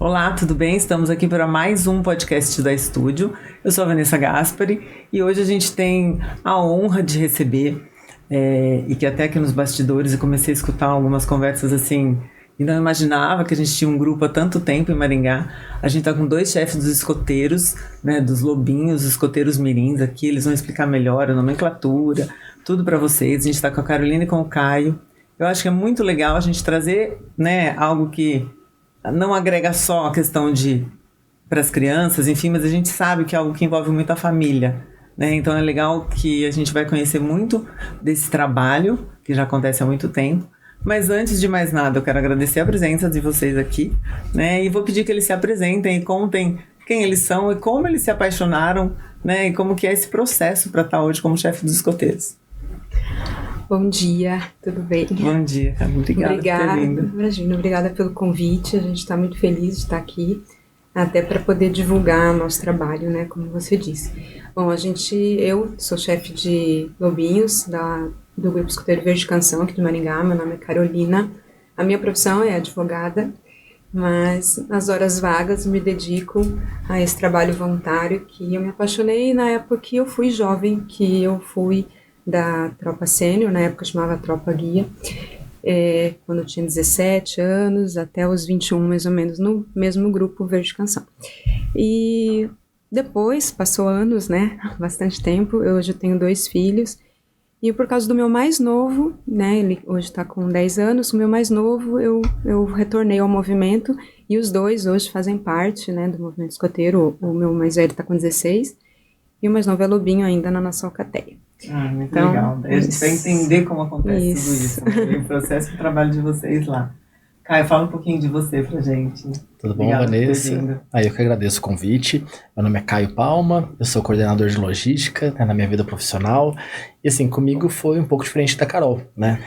Olá, tudo bem? Estamos aqui para mais um podcast da Estúdio. Eu sou a Vanessa Gaspari e hoje a gente tem a honra de receber, e que até aqui nos bastidores eu comecei a escutar algumas conversas assim, e não imaginava que a gente tinha um grupo há tanto tempo em Maringá. A gente está com 2 chefes dos escoteiros, né, dos lobinhos, os escoteiros mirins aqui, eles vão explicar melhor a nomenclatura, tudo para vocês. A gente está com a Carolina e com o Caio. Eu acho que é muito legal a gente trazer, né, algo que não agrega só a questão de para as crianças, enfim, mas a gente sabe que é algo que envolve muito a família, né? Então é legal que a gente vai conhecer muito desse trabalho, que já acontece há muito tempo. Mas antes de mais nada, eu quero agradecer a presença de vocês aqui, né? E vou pedir que eles se apresentem e contem quem eles são e como eles se apaixonaram, né? E como que é esse processo para estar hoje como chefe dos escoteiros. Bom dia, tudo bem? Bom dia, Carmen. Obrigada por ter vindo. Imagina, obrigada pelo convite. A gente está muito feliz de estar aqui, até para poder divulgar nosso trabalho, né? Como você disse. Bom, eu sou chefe de lobinhos do Grupo Escoteiro Verde Canção aqui de Maringá. Meu nome é Carolina. A minha profissão é advogada, mas nas horas vagas me dedico a esse trabalho voluntário que eu me apaixonei na época que eu fui jovem, que eu fui da Tropa Sênior, na época chamava Tropa Guia, quando eu tinha 17 anos, até os 21 mais ou menos, no mesmo grupo Verde Canção. E depois, passou anos, né, bastante tempo, hoje eu tenho 2 filhos, e por causa do meu mais novo, né, ele hoje está com 10 anos, o meu mais novo eu retornei ao movimento, e os 2 hoje fazem parte, né, do movimento escoteiro. O meu mais velho está com 16, e o mais novo é lobinho ainda na nossa alcateia. Muito então, legal. A gente vai entender como acontece tudo isso, né? O processo e o trabalho de vocês lá. Caio, fala um pouquinho de você pra gente. Tudo bom, Vanessa? Eu que agradeço o convite. Meu nome é Caio Palma, eu sou coordenador de logística, né, na minha vida profissional. E assim, comigo foi um pouco diferente da Carol, né?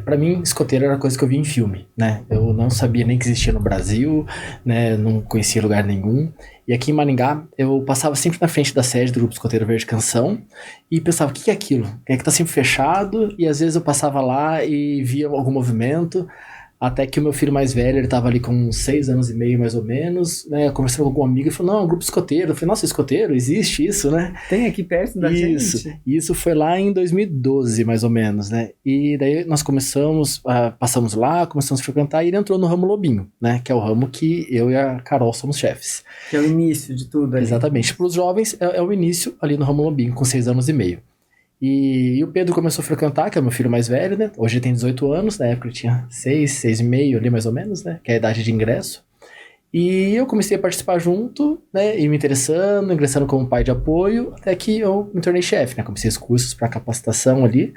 Para mim, escoteiro era coisa que eu via em filme, né? Eu não sabia nem que existia no Brasil, né? Não conhecia lugar nenhum. E aqui em Maringá, eu passava sempre na frente da sede do Grupo Escoteiro Verde Canção e pensava, o que é aquilo? É que tá sempre fechado, e às vezes eu passava lá e via algum movimento, até que o meu filho mais velho, ele tava ali com 6 anos e meio, mais ou menos, né, conversando com algum amigo e falou, não, Grupo Escoteiro. Eu falei, nossa, escoteiro? Existe isso, né? Tem aqui perto da gente? Isso foi lá em 2012, mais ou menos, né? E daí nós passamos lá, começamos a frequentar, e ele entrou no ramo lobinho, né? Que é o ramo que eu e a Carol somos chefes. Que é o início de tudo ali. Exatamente. Para os jovens, é o início ali no ramo lobinho, com 6 anos e meio. E o Pedro começou a frequentar, que é o meu filho mais velho, né? Hoje ele tem 18 anos, na época ele tinha 6 e meio ali mais ou menos, né? Que é a idade de ingresso. E eu comecei a participar junto, né? E me ingressando como pai de apoio, até que eu me tornei chefe, né? Comecei os cursos para capacitação ali.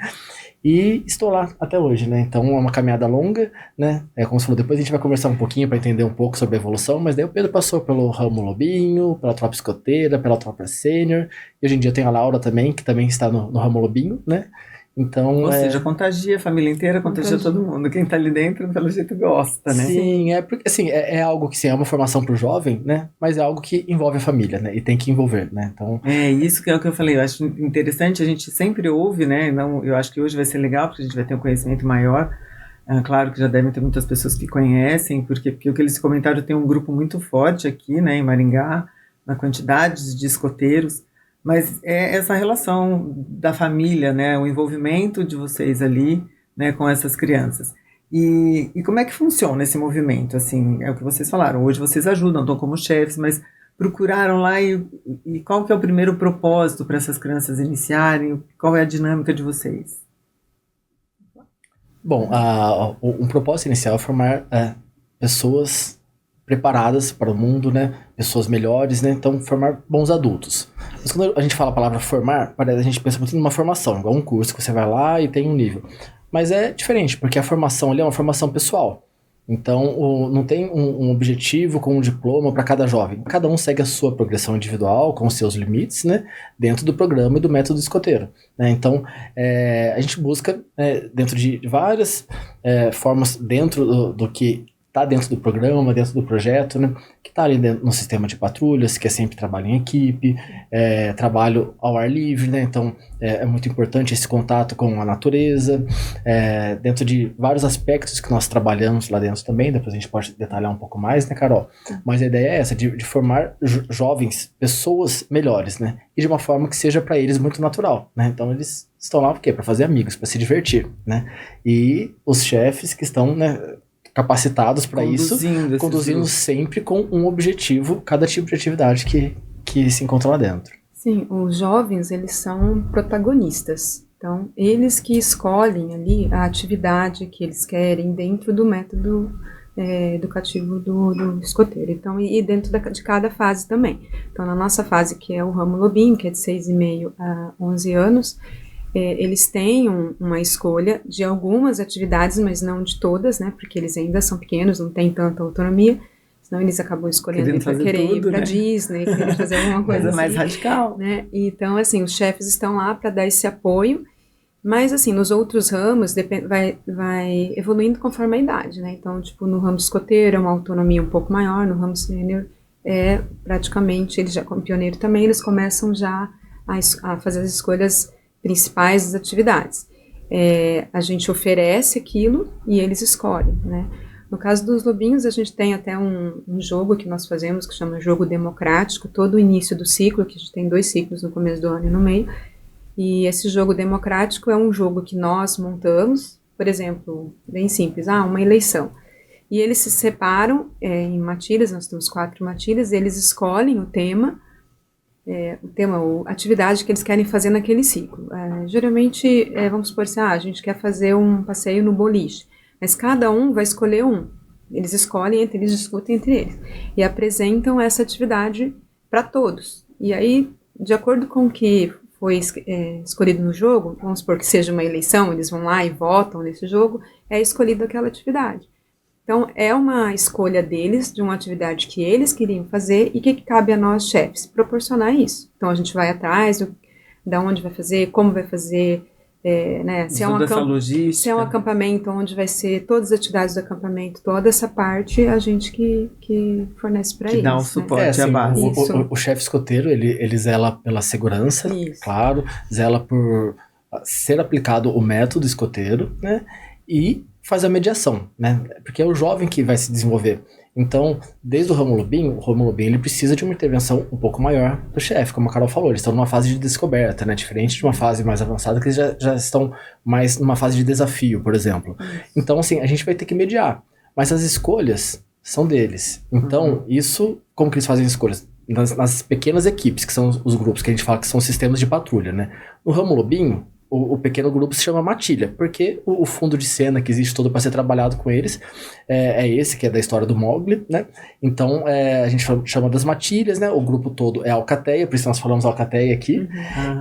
E estou lá até hoje, né? Então é uma caminhada longa, né? Como você falou, depois a gente vai conversar um pouquinho para entender um pouco sobre a evolução, mas daí o Pedro passou pelo ramo lobinho, pela tropa escoteira, pela tropa sênior, e hoje em dia tem a Laura também, que também está no ramo lobinho, né? Então, ou seja, contagia a família inteira, contagia todo mundo. Quem tá ali dentro, pelo jeito, gosta, né? Sim, porque assim, é algo que sim, é uma formação pro jovem, né? Mas é algo que envolve a família, né? E tem que envolver, né? Então... isso que é o que eu falei. Eu acho interessante, a gente sempre ouve, né? Não, eu acho que hoje vai ser legal, porque a gente vai ter um conhecimento maior. Claro que já devem ter muitas pessoas que conhecem, porque o que eles comentaram, tem um grupo muito forte aqui, né? Em Maringá, na quantidade de escoteiros. Mas é essa relação da família, né, o envolvimento de vocês ali, né, com essas crianças. E como é que funciona esse movimento? Assim, é o que vocês falaram, hoje vocês ajudam, estão como chefes, mas procuraram lá e qual que é o primeiro propósito para essas crianças iniciarem? Qual é a dinâmica de vocês? Bom, um propósito inicial é formar pessoas preparadas para o mundo, né? Pessoas melhores, né? Então, formar bons adultos. Mas quando a gente fala a palavra formar, a gente pensa muito numa formação, igual um curso que você vai lá e tem um nível. Mas é diferente, porque a formação ali é uma formação pessoal. Então, não tem um objetivo com um diploma para cada jovem. Cada um segue a sua progressão individual, com os seus limites, né, dentro do programa e do método escoteiro. Né? Então, a gente busca, dentro de várias formas, dentro do que tá dentro do programa, dentro do projeto, né? Que tá ali no sistema de patrulhas, que é sempre trabalho em equipe, trabalho ao ar livre, né? Então é muito importante esse contato com a natureza, dentro de vários aspectos que nós trabalhamos lá dentro também, depois a gente pode detalhar um pouco mais, né, Carol? Mas a ideia é essa, de formar jovens, pessoas melhores, né? E de uma forma que seja para eles muito natural, né? Então eles estão lá por quê? Para fazer amigos, para se divertir, né? E os chefes que estão, né, capacitados para isso, conduzindo sempre com um objetivo, cada tipo de atividade que se encontra lá dentro. Sim, os jovens, eles são protagonistas. Então, eles que escolhem ali a atividade que eles querem dentro do método educativo do escoteiro. Então, e dentro de cada fase também. Então, na nossa fase, que é o ramo Lobinho, que é de 6,5 a 11 anos, eles têm uma escolha de algumas atividades, mas não de todas, né? Porque eles ainda são pequenos, não têm tanta autonomia, senão eles acabam escolhendo para querer ir para Disney, querer fazer alguma coisa assim, mais radical, né? Então, assim, os chefes estão lá para dar esse apoio, mas, assim, nos outros ramos vai evoluindo conforme a idade, né? Então, tipo, no ramo escoteiro é uma autonomia um pouco maior, no ramo sênior praticamente, eles já como pioneiro também, eles começam já a fazer as escolhas principais das atividades. A gente oferece aquilo e eles escolhem, né? No caso dos lobinhos, a gente tem até um jogo que nós fazemos que chama jogo democrático, todo o início do ciclo, que a gente tem 2 ciclos no começo do ano e no meio, e esse jogo democrático é um jogo que nós montamos, por exemplo, bem simples, uma eleição. E eles se separam em matilhas, nós temos 4 matilhas, eles escolhem o tema, a atividade que eles querem fazer naquele ciclo. Geralmente, vamos supor assim, a gente quer fazer um passeio no boliche, mas cada um vai escolher um. Eles escolhem, eles discutem entre eles e apresentam essa atividade para todos. E aí, de acordo com o que foi escolhido no jogo, vamos supor que seja uma eleição, eles vão lá e votam nesse jogo, é escolhida aquela atividade. Então, é uma escolha deles, de uma atividade que eles queriam fazer e que cabe a nós, chefes, proporcionar isso. Então, a gente vai atrás de onde vai fazer, como vai fazer, né? Se é um acampamento, onde vai ser todas as atividades do acampamento, toda essa parte, a gente que fornece para eles. Que dá o suporte à base. O chefe escoteiro, ele zela pela segurança, claro, zela por ser aplicado o método escoteiro, né? E faz a mediação, né? Porque é o jovem que vai se desenvolver. Então, desde o ramo Lobinho ele precisa de uma intervenção um pouco maior do chefe, como a Carol falou, eles estão numa fase de descoberta, né? Diferente de uma fase mais avançada, que eles já estão mais numa fase de desafio, por exemplo. Então, assim, a gente vai ter que mediar, mas as escolhas são deles. Então, isso, como que eles fazem escolhas? Nas pequenas equipes, que são os grupos que a gente fala que são sistemas de patrulha, né? No ramo Lobinho, o pequeno grupo se chama matilha, porque o fundo de cena que existe todo para ser trabalhado com eles é esse, que é da história do Mowgli, né? Então, a gente chama das matilhas, né? O grupo todo é alcateia, por isso nós falamos alcateia aqui.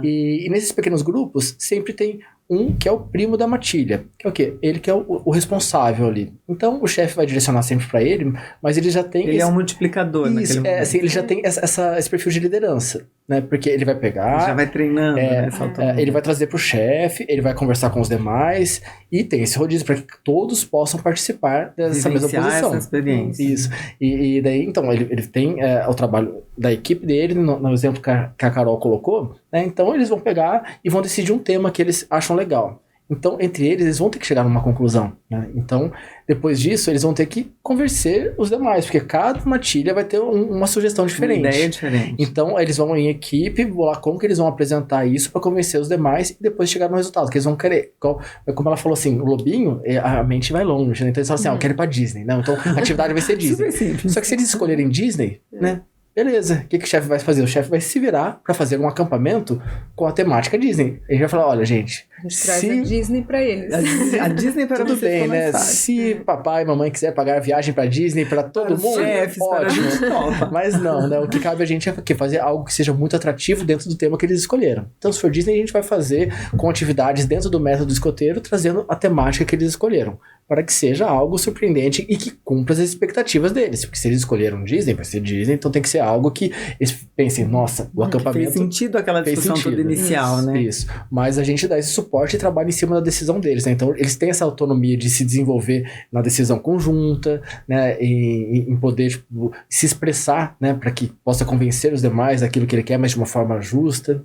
E nesses pequenos grupos, sempre tem um que é o primo da matilha, que é o quê? Ele que é o responsável ali. Então, o chefe vai direcionar sempre para ele, mas ele já tem... Ele é um multiplicador naquele momento. Assim, ele já tem esse perfil de liderança, né? Porque ele vai pegar... Ele já vai treinando, né? Ele vai trazer pro chefe, ele vai conversar com os demais, e tem esse rodízio para que todos possam participar dessa mesma posição. Essa experiência. Isso. E daí, então, ele tem o trabalho da equipe dele, no exemplo que a Carol colocou, né? Então, eles vão pegar e vão decidir um tema que eles acham legal. Então, entre eles vão ter que chegar numa conclusão, né? Então, depois disso, eles vão ter que convencer os demais, porque cada matilha vai ter uma sugestão diferente. Uma ideia diferente. Então, eles vão em equipe, vou lá como que eles vão apresentar isso para convencer os demais e depois chegar no resultado, que eles vão querer. Como ela falou assim, o lobinho, a mente vai longe, né? Então, eles falam assim, eu quero ir pra Disney, né? Então, a atividade vai ser Disney. Só que se eles escolherem Disney, né? Beleza, o que o chefe vai fazer? O chefe vai se virar para fazer um acampamento com a temática Disney. Ele vai falar, olha, gente... A gente traz a Disney para eles. A Disney para tudo bem, né? Se papai e mamãe quiser pagar a viagem para Disney para todo mundo, ótimo. Mas não, né? O que cabe a gente é fazer algo que seja muito atrativo dentro do tema que eles escolheram. Então, se for Disney, a gente vai fazer com atividades dentro do método escoteiro, trazendo a temática que eles escolheram, para que seja algo surpreendente e que cumpra as expectativas deles. Porque se eles escolheram Disney, vai ser Disney, então tem que ser algo que eles pensem, nossa, o acampamento... Fez sentido aquela discussão toda inicial, né? Isso. Mas a gente dá esse suporte suporte e trabalha em cima da decisão deles, né? Então, eles têm essa autonomia de se desenvolver na decisão conjunta, né? Em poder, tipo, se expressar, né? Para que possa convencer os demais daquilo que ele quer, mas de uma forma justa.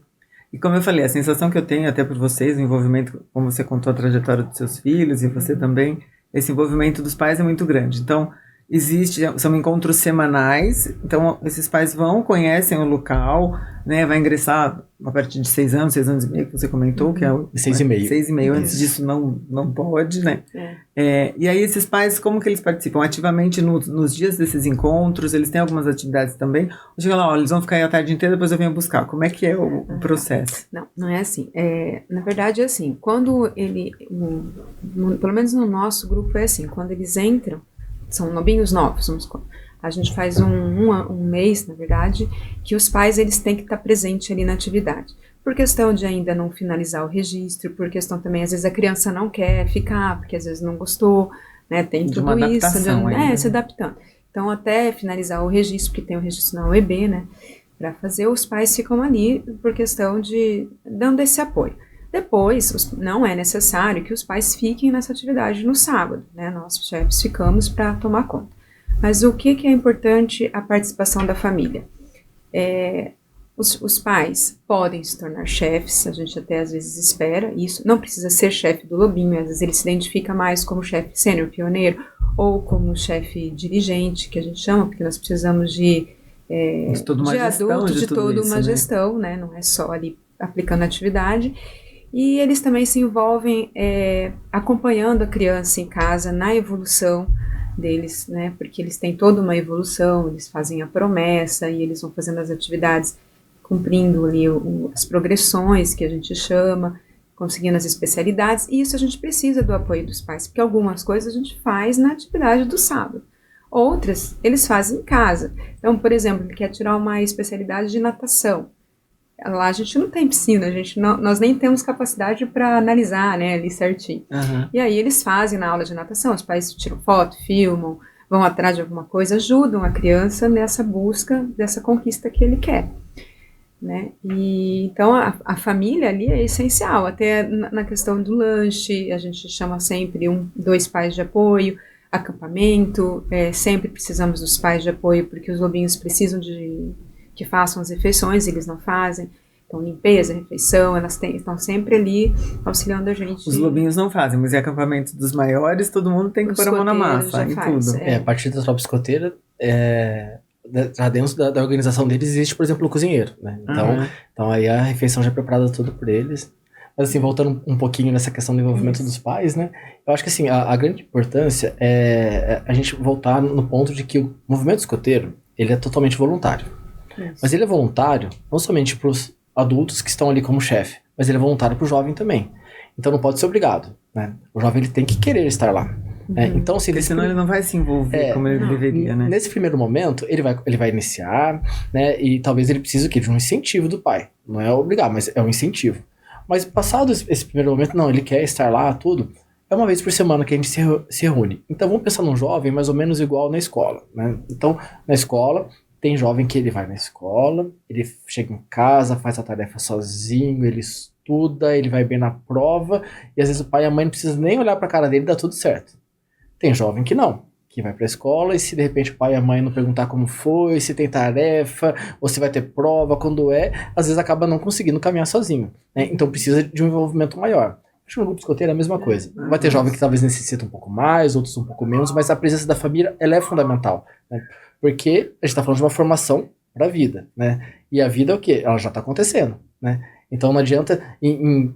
E como eu falei, a sensação que eu tenho até por vocês, o envolvimento, como você contou a trajetória dos seus filhos e você também, esse envolvimento dos pais é muito grande. Então, são encontros semanais, então esses pais conhecem o local, né, vai ingressar a partir de 6 anos e meio, que você comentou, que é o... 6,5. 6,5, antes disso não pode, né? E aí esses pais, como que eles participam? Ativamente nos dias desses encontros, eles têm algumas atividades também? Ou chega lá, eles vão ficar aí a tarde inteira, depois eu venho buscar. Como é que é o processo? Não é assim. Na verdade é assim, quando pelo menos no nosso grupo é assim, quando eles entram, são lobinhos novos, a gente faz um mês, na verdade, que os pais eles têm que estar presentes ali na atividade. Por questão de ainda não finalizar o registro, por questão também, às vezes a criança não quer ficar, porque às vezes não gostou, né, tem de tudo isso, se adaptando. Então, até finalizar o registro, porque tem o registro na UEB, né, para fazer, os pais ficam ali por questão de dando esse apoio. Depois, não é necessário que os pais fiquem nessa atividade no sábado, né? Nós, chefes, ficamos para tomar conta. Mas o que é importante? A participação da família. Os pais podem se tornar chefes, a gente até às vezes espera isso, não precisa ser chefe do lobinho, às vezes ele se identifica mais como chefe sênior, pioneiro, ou como chefe dirigente, que a gente chama, porque nós precisamos de toda uma gestão, né? Não é só ali aplicando a atividade. E eles também se envolvem acompanhando a criança em casa na evolução deles, né? Porque eles têm toda uma evolução, eles fazem a promessa e eles vão fazendo as atividades, cumprindo ali as progressões que a gente chama, conseguindo as especialidades, e isso a gente precisa do apoio dos pais, porque algumas coisas a gente faz na atividade do sábado, outras eles fazem em casa. Então, por exemplo, ele quer tirar uma especialidade de natação. Lá a gente não tem piscina, nós nem temos capacidade para analisar, né, ali certinho. E aí eles fazem na aula de natação, os pais tiram foto, filmam, vão atrás de alguma coisa, ajudam a criança nessa busca dessa conquista que ele quer, né? E então a família ali é essencial, até na questão do lanche, a gente chama sempre 2 pais de apoio, acampamento, sempre precisamos dos pais de apoio, porque os lobinhos precisam que façam as refeições, eles não fazem. Então, limpeza, refeição, estão sempre ali auxiliando a gente. Os lobinhos não fazem, mas em acampamento dos maiores, todo mundo tem que pôr a mão na massa, em tudo. A partir da tropa escoteira, dentro da organização deles existe, por exemplo, o cozinheiro, né? Então aí a refeição já é preparada toda por eles. Mas assim, voltando um pouquinho nessa questão do envolvimento dos pais, né? Eu acho que assim, a grande importância é a gente voltar no ponto de que o movimento escoteiro, ele é totalmente voluntário. Mas ele é voluntário não somente para os adultos que estão ali como chefe, mas ele é voluntário para o jovem também. Então não pode ser obrigado, né? O jovem ele tem que querer estar lá. Então, se senão ele não vai se envolver como ele deveria, né? Nesse primeiro momento, ele vai iniciar, né? E talvez ele precise de um incentivo do pai. Não é obrigar, mas é um incentivo. Mas passado esse primeiro momento, não, ele quer estar lá, tudo. É uma vez por semana que a gente se reúne. Então vamos pensar num jovem mais ou menos igual na escola, né? Então, na escola, tem jovem que ele vai na escola, ele chega em casa, faz a tarefa sozinho, ele estuda, ele vai bem na prova, e às vezes o pai e a mãe não precisam nem olhar pra cara dele e dá tudo certo. Tem jovem que não, que vai pra escola e se de repente o pai e a mãe não perguntar como foi, se tem tarefa, ou se vai ter prova, quando às vezes acaba não conseguindo caminhar sozinho, né? Então precisa de um envolvimento maior. Acho que no grupo escoteiro é a mesma coisa. Vai ter jovem que talvez necessita um pouco mais, outros um pouco menos, mas a presença da família, ela é fundamental, né? Porque a gente está falando de uma formação para a vida, né? E a vida é o quê? Ela já está acontecendo, né? Então não adianta em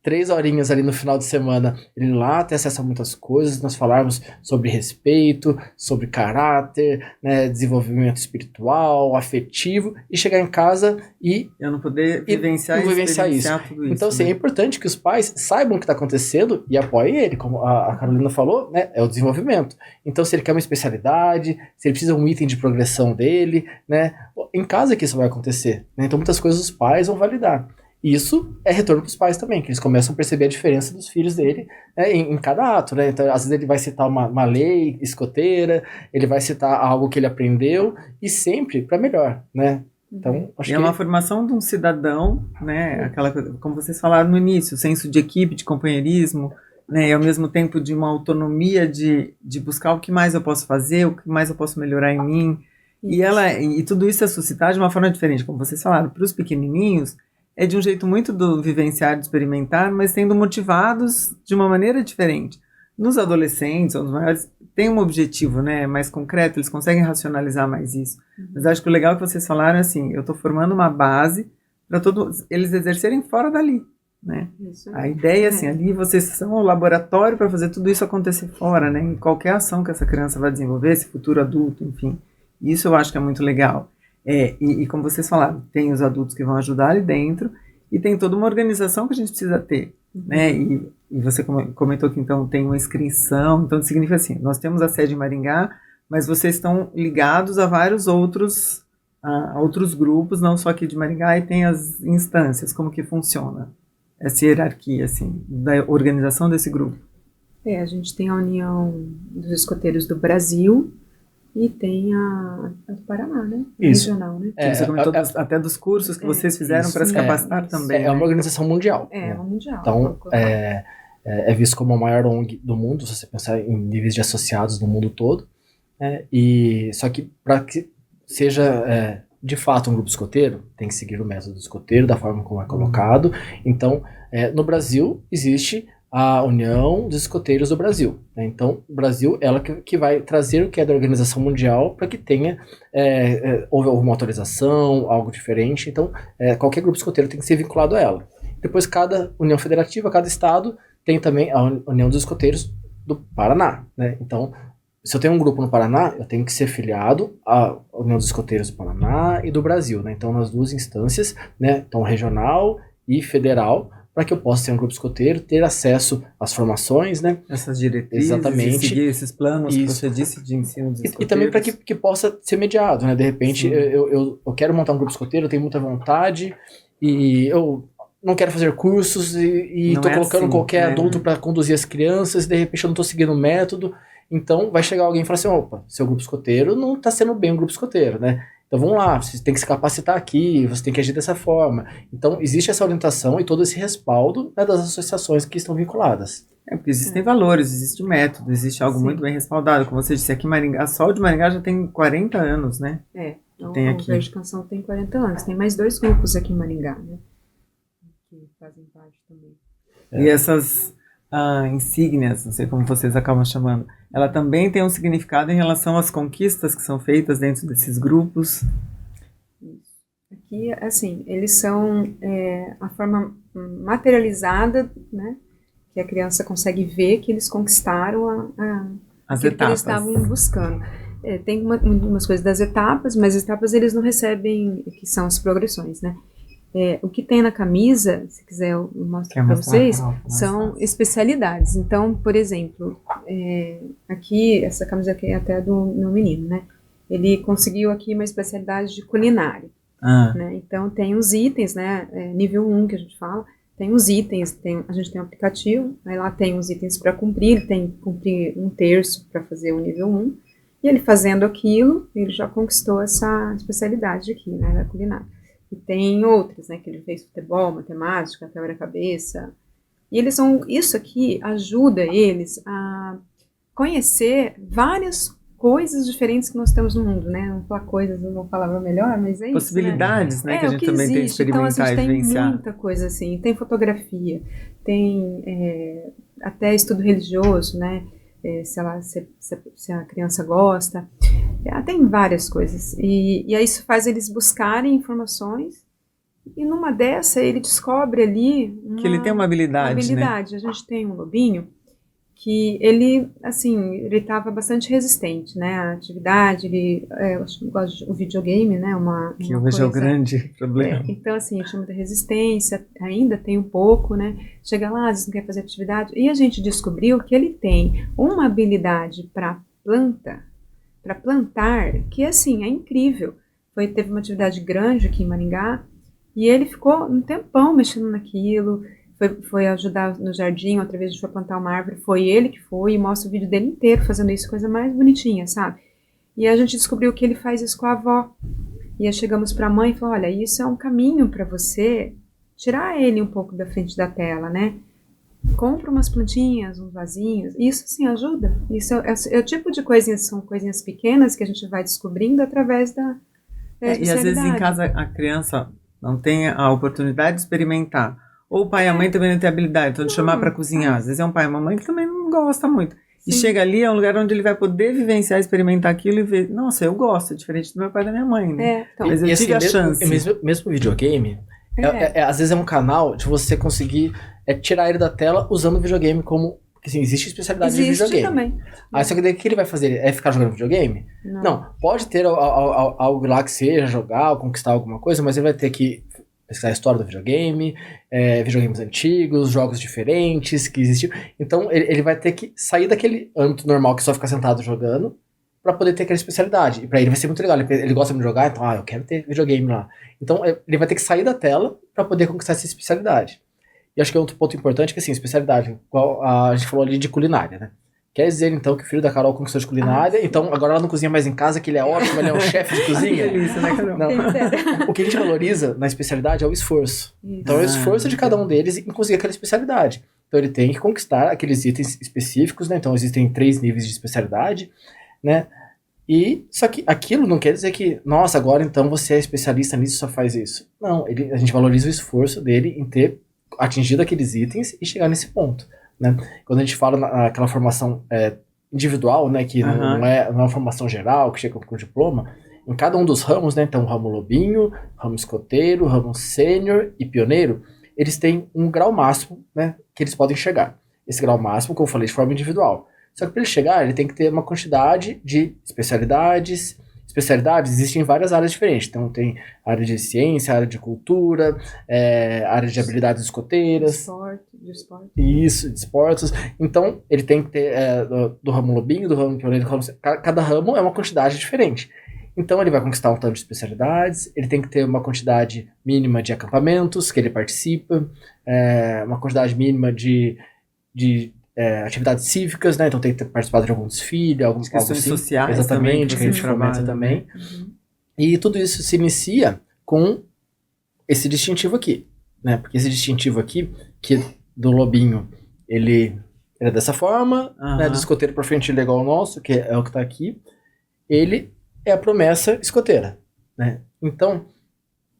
3 horinhas ali no final de semana ele lá ter acesso a muitas coisas, nós falarmos sobre respeito, sobre caráter, né, desenvolvimento espiritual, afetivo, e chegar em casa e eu não poder vivenciar isso. Tudo isso. Então, assim, é importante que os pais saibam o que está acontecendo e apoiem ele, como a Carolina falou, né, é o desenvolvimento. Então, se ele quer uma especialidade, se ele precisa de um item de progressão dele, né, em casa que isso vai acontecer, né? Então, muitas coisas os pais vão validar. Isso é retorno para os pais também, que eles começam a perceber a diferença dos filhos dele, né, em cada ato, né? Então, às vezes ele vai citar uma lei escoteira, ele vai citar algo que ele aprendeu, e sempre para melhor, né? Então, acho E é uma formação de um cidadão, né? Aquela coisa, como vocês falaram no início, senso de equipe, de companheirismo, né? E ao mesmo tempo de uma autonomia de buscar o que mais eu posso fazer, o que mais eu posso melhorar em mim. E tudo isso é suscitado de uma forma diferente, como vocês falaram, para os pequenininhos, é de um jeito muito do vivenciar, de experimentar, mas sendo motivados de uma maneira diferente. Nos adolescentes, ou nos maiores, tem um objetivo, né, mais concreto, eles conseguem racionalizar mais isso. Mas acho que o legal que vocês falaram é assim, eu estou formando uma base para todos eles exercerem fora dali, né? A ideia é assim, ali vocês são o laboratório para fazer tudo isso acontecer fora, né, em qualquer ação que essa criança vai desenvolver, esse futuro adulto, enfim. Isso eu acho que é muito legal. E como vocês falaram, tem os adultos que vão ajudar ali dentro e tem toda uma organização que a gente precisa ter, né? E você comentou que então tem uma inscrição, então significa assim, nós temos a sede em Maringá, mas vocês estão ligados a vários outros grupos, não só aqui de Maringá, e tem as instâncias, como que funciona essa hierarquia, assim, da organização desse grupo? A gente tem a União dos Escoteiros do Brasil, e tem a do Paraná, né? Isso. Regional, né? Você comentou até dos cursos que vocês fizeram para se capacitar também. É uma organização mundial. Uma mundial. Então, é visto como a maior ONG do mundo, se você pensar em níveis de associados no mundo todo. Só que para que seja de fato um grupo escoteiro, tem que seguir o método escoteiro, da forma como é colocado. Então, no Brasil, existe a União dos Escoteiros do Brasil, né? Então, o Brasil, ela que vai trazer o que é da Organização Mundial para que tenha houve alguma autorização, algo diferente. Então, qualquer grupo escoteiro tem que ser vinculado a ela. Depois, cada União Federativa, cada estado, tem também a União dos Escoteiros do Paraná, né? Então, se eu tenho um grupo no Paraná, eu tenho que ser filiado à União dos Escoteiros do Paraná e do Brasil, né? Então, nas duas instâncias, né? Então, regional e federal, para que eu possa ter um grupo escoteiro, ter acesso às formações, né? Essas diretrizes, exatamente, seguir esses planos que você disse de ensino dos escoteiros. E também para que possa ser mediado, né? De repente, eu quero montar um grupo escoteiro, eu tenho muita vontade, e eu não quero fazer cursos, e estou colocando qualquer adulto para conduzir as crianças, e de repente eu não estou seguindo o método. Então, vai chegar alguém e falar assim, opa, seu grupo escoteiro não está sendo bem um grupo escoteiro, né? Então vamos lá, você tem que se capacitar aqui, você tem que agir dessa forma. Então existe essa orientação e todo esse respaldo, né, das associações que estão vinculadas. Porque existem valores, existe método, existe algo muito bem respaldado. Como você disse, aqui em Maringá, a Sol de Maringá já tem 40 anos, né? Então, tem aqui. O Verde Canção tem 40 anos. Tem mais 2 grupos aqui em Maringá, né? Que fazem parte também. E essas insígnias, não sei como vocês acabam chamando, ela também tem um significado em relação às conquistas que são feitas dentro desses grupos? Aqui, assim, eles são a forma materializada, né, que a criança consegue ver que eles conquistaram as etapas que eles estavam buscando. Tem umas coisas das etapas, mas as etapas eles não recebem, que são as progressões, né? O que tem na camisa, se quiser eu mostro para vocês, são especialidades. Então, por exemplo, aqui, essa camisa aqui é até do meu menino, né? Ele conseguiu aqui uma especialidade de culinária. Né? Então, tem os itens, né? Nível 1 que a gente fala, tem os itens, a gente tem um aplicativo, aí lá tem os itens para cumprir, ele tem que cumprir 1/3 para fazer o nível 1, e ele fazendo aquilo, ele já conquistou essa especialidade aqui, né, da culinária. E tem outras, né, que ele fez futebol, matemática, quebra-cabeça. E eles isso aqui ajuda eles a conhecer várias coisas diferentes que nós temos no mundo, né? Não falar coisas, não vou falar melhor, mas é possibilidades, isso, né? Que a gente também tem que experimentar então, a gente e vivenciar. Tem muita coisa assim, tem fotografia, tem até estudo religioso, né? Se a criança gosta. Tem várias coisas. E aí isso faz eles buscarem informações e numa dessa ele descobre ali que ele tem uma habilidade, né? A gente tem um lobinho que ele, assim, ele estava bastante resistente, né? A atividade, ele gosta do videogame, né? Que eu vejo é o grande problema. Então, assim, chama de resistência, ainda tem um pouco, né? Chega lá, às vezes não quer fazer atividade. E a gente descobriu que ele tem uma habilidade para plantar, que, assim, é incrível. Teve uma atividade grande aqui em Maringá, e ele ficou um tempão mexendo naquilo, foi ajudar no jardim, outra vez a gente foi plantar uma árvore, foi ele que foi, e mostra o vídeo dele inteiro fazendo isso, coisa mais bonitinha, sabe? E a gente descobriu que ele faz isso com a avó. E aí chegamos para a mãe e falou, olha, isso é um caminho para você tirar ele um pouco da frente da tela, né? Compra umas plantinhas, uns vasinhos, isso sim ajuda. Isso é o tipo de coisinhas, são coisinhas pequenas que a gente vai descobrindo através da E às vezes em casa a criança não tem a oportunidade de experimentar. Ou o pai e a mãe também não têm habilidade, então de chamar para cozinhar. Às vezes é um pai e uma mãe que também não gosta muito. E chega ali, é um lugar onde ele vai poder vivenciar, experimentar aquilo e ver, nossa, eu gosto, é diferente do meu pai e da minha mãe, né? Então, mas eu tive a chance. Mesmo videogame, às vezes é um canal de você conseguir tirar ele da tela usando o videogame como... Porque assim, existe especialidade de videogame. Também. Aí só que daí o que ele vai fazer? É ficar jogando videogame? Não. Pode ter algo lá que seja jogar ou conquistar alguma coisa, mas ele vai ter que pesquisar a história do videogame, videogames antigos, jogos diferentes que existiam. Então ele vai ter que sair daquele âmbito normal que só ficar sentado jogando para poder ter aquela especialidade. E para ele vai ser muito legal. Ele gosta de jogar, então eu quero ter videogame lá. Então ele vai ter que sair da tela para poder conquistar essa especialidade. E acho que é outro ponto importante que assim, especialidade, igual a gente falou ali de culinária, né? Quer dizer, então, que o filho da Carol conquistou de culinária, então agora ela não cozinha mais em casa, que ele é ótimo, ele é um chefe de cozinha. Que delícia, né, Carol? Não. O que a gente valoriza na especialidade é o esforço. Então é o esforço de cada um deles em conseguir aquela especialidade. Então ele tem que conquistar aqueles itens específicos, né? Então existem 3 níveis de especialidade, né? E só que aquilo não quer dizer que, nossa, agora então você é especialista nisso, só faz isso. Não, a gente valoriza o esforço dele em ter atingido aqueles itens e chegar nesse ponto, né? Quando a gente fala naquela formação individual, né, que não é uma formação geral, que chega com diploma, em cada um dos ramos, né, então o ramo lobinho, ramo escoteiro, ramo sênior e pioneiro, eles têm um grau máximo, né, que eles podem chegar. Esse grau máximo, como eu falei, de forma individual. Só que para ele chegar, ele tem que ter uma quantidade de especialidades. Especialidades existem em várias áreas diferentes. Então tem área de ciência, área de cultura, área de habilidades escoteiras. De esporte. Isso, de esportes. Então ele tem que ter do ramo lobinho, do ramo pioneiro, cada ramo é uma quantidade diferente. Então ele vai conquistar um tanto de especialidades, ele tem que ter uma quantidade mínima de acampamentos que ele participa, uma quantidade mínima de atividades cívicas, né? Então tem que ter participado de algum desfile, algumas questões assim. sociais. Exatamente, também, que a gente fomenta também. E tudo isso se inicia com esse distintivo aqui, né? Porque esse distintivo aqui, que do lobinho, ele é dessa forma, né? Do escoteiro para frente ele é igual ao nosso, que é o que está aqui. Ele é a promessa escoteira, né? Então,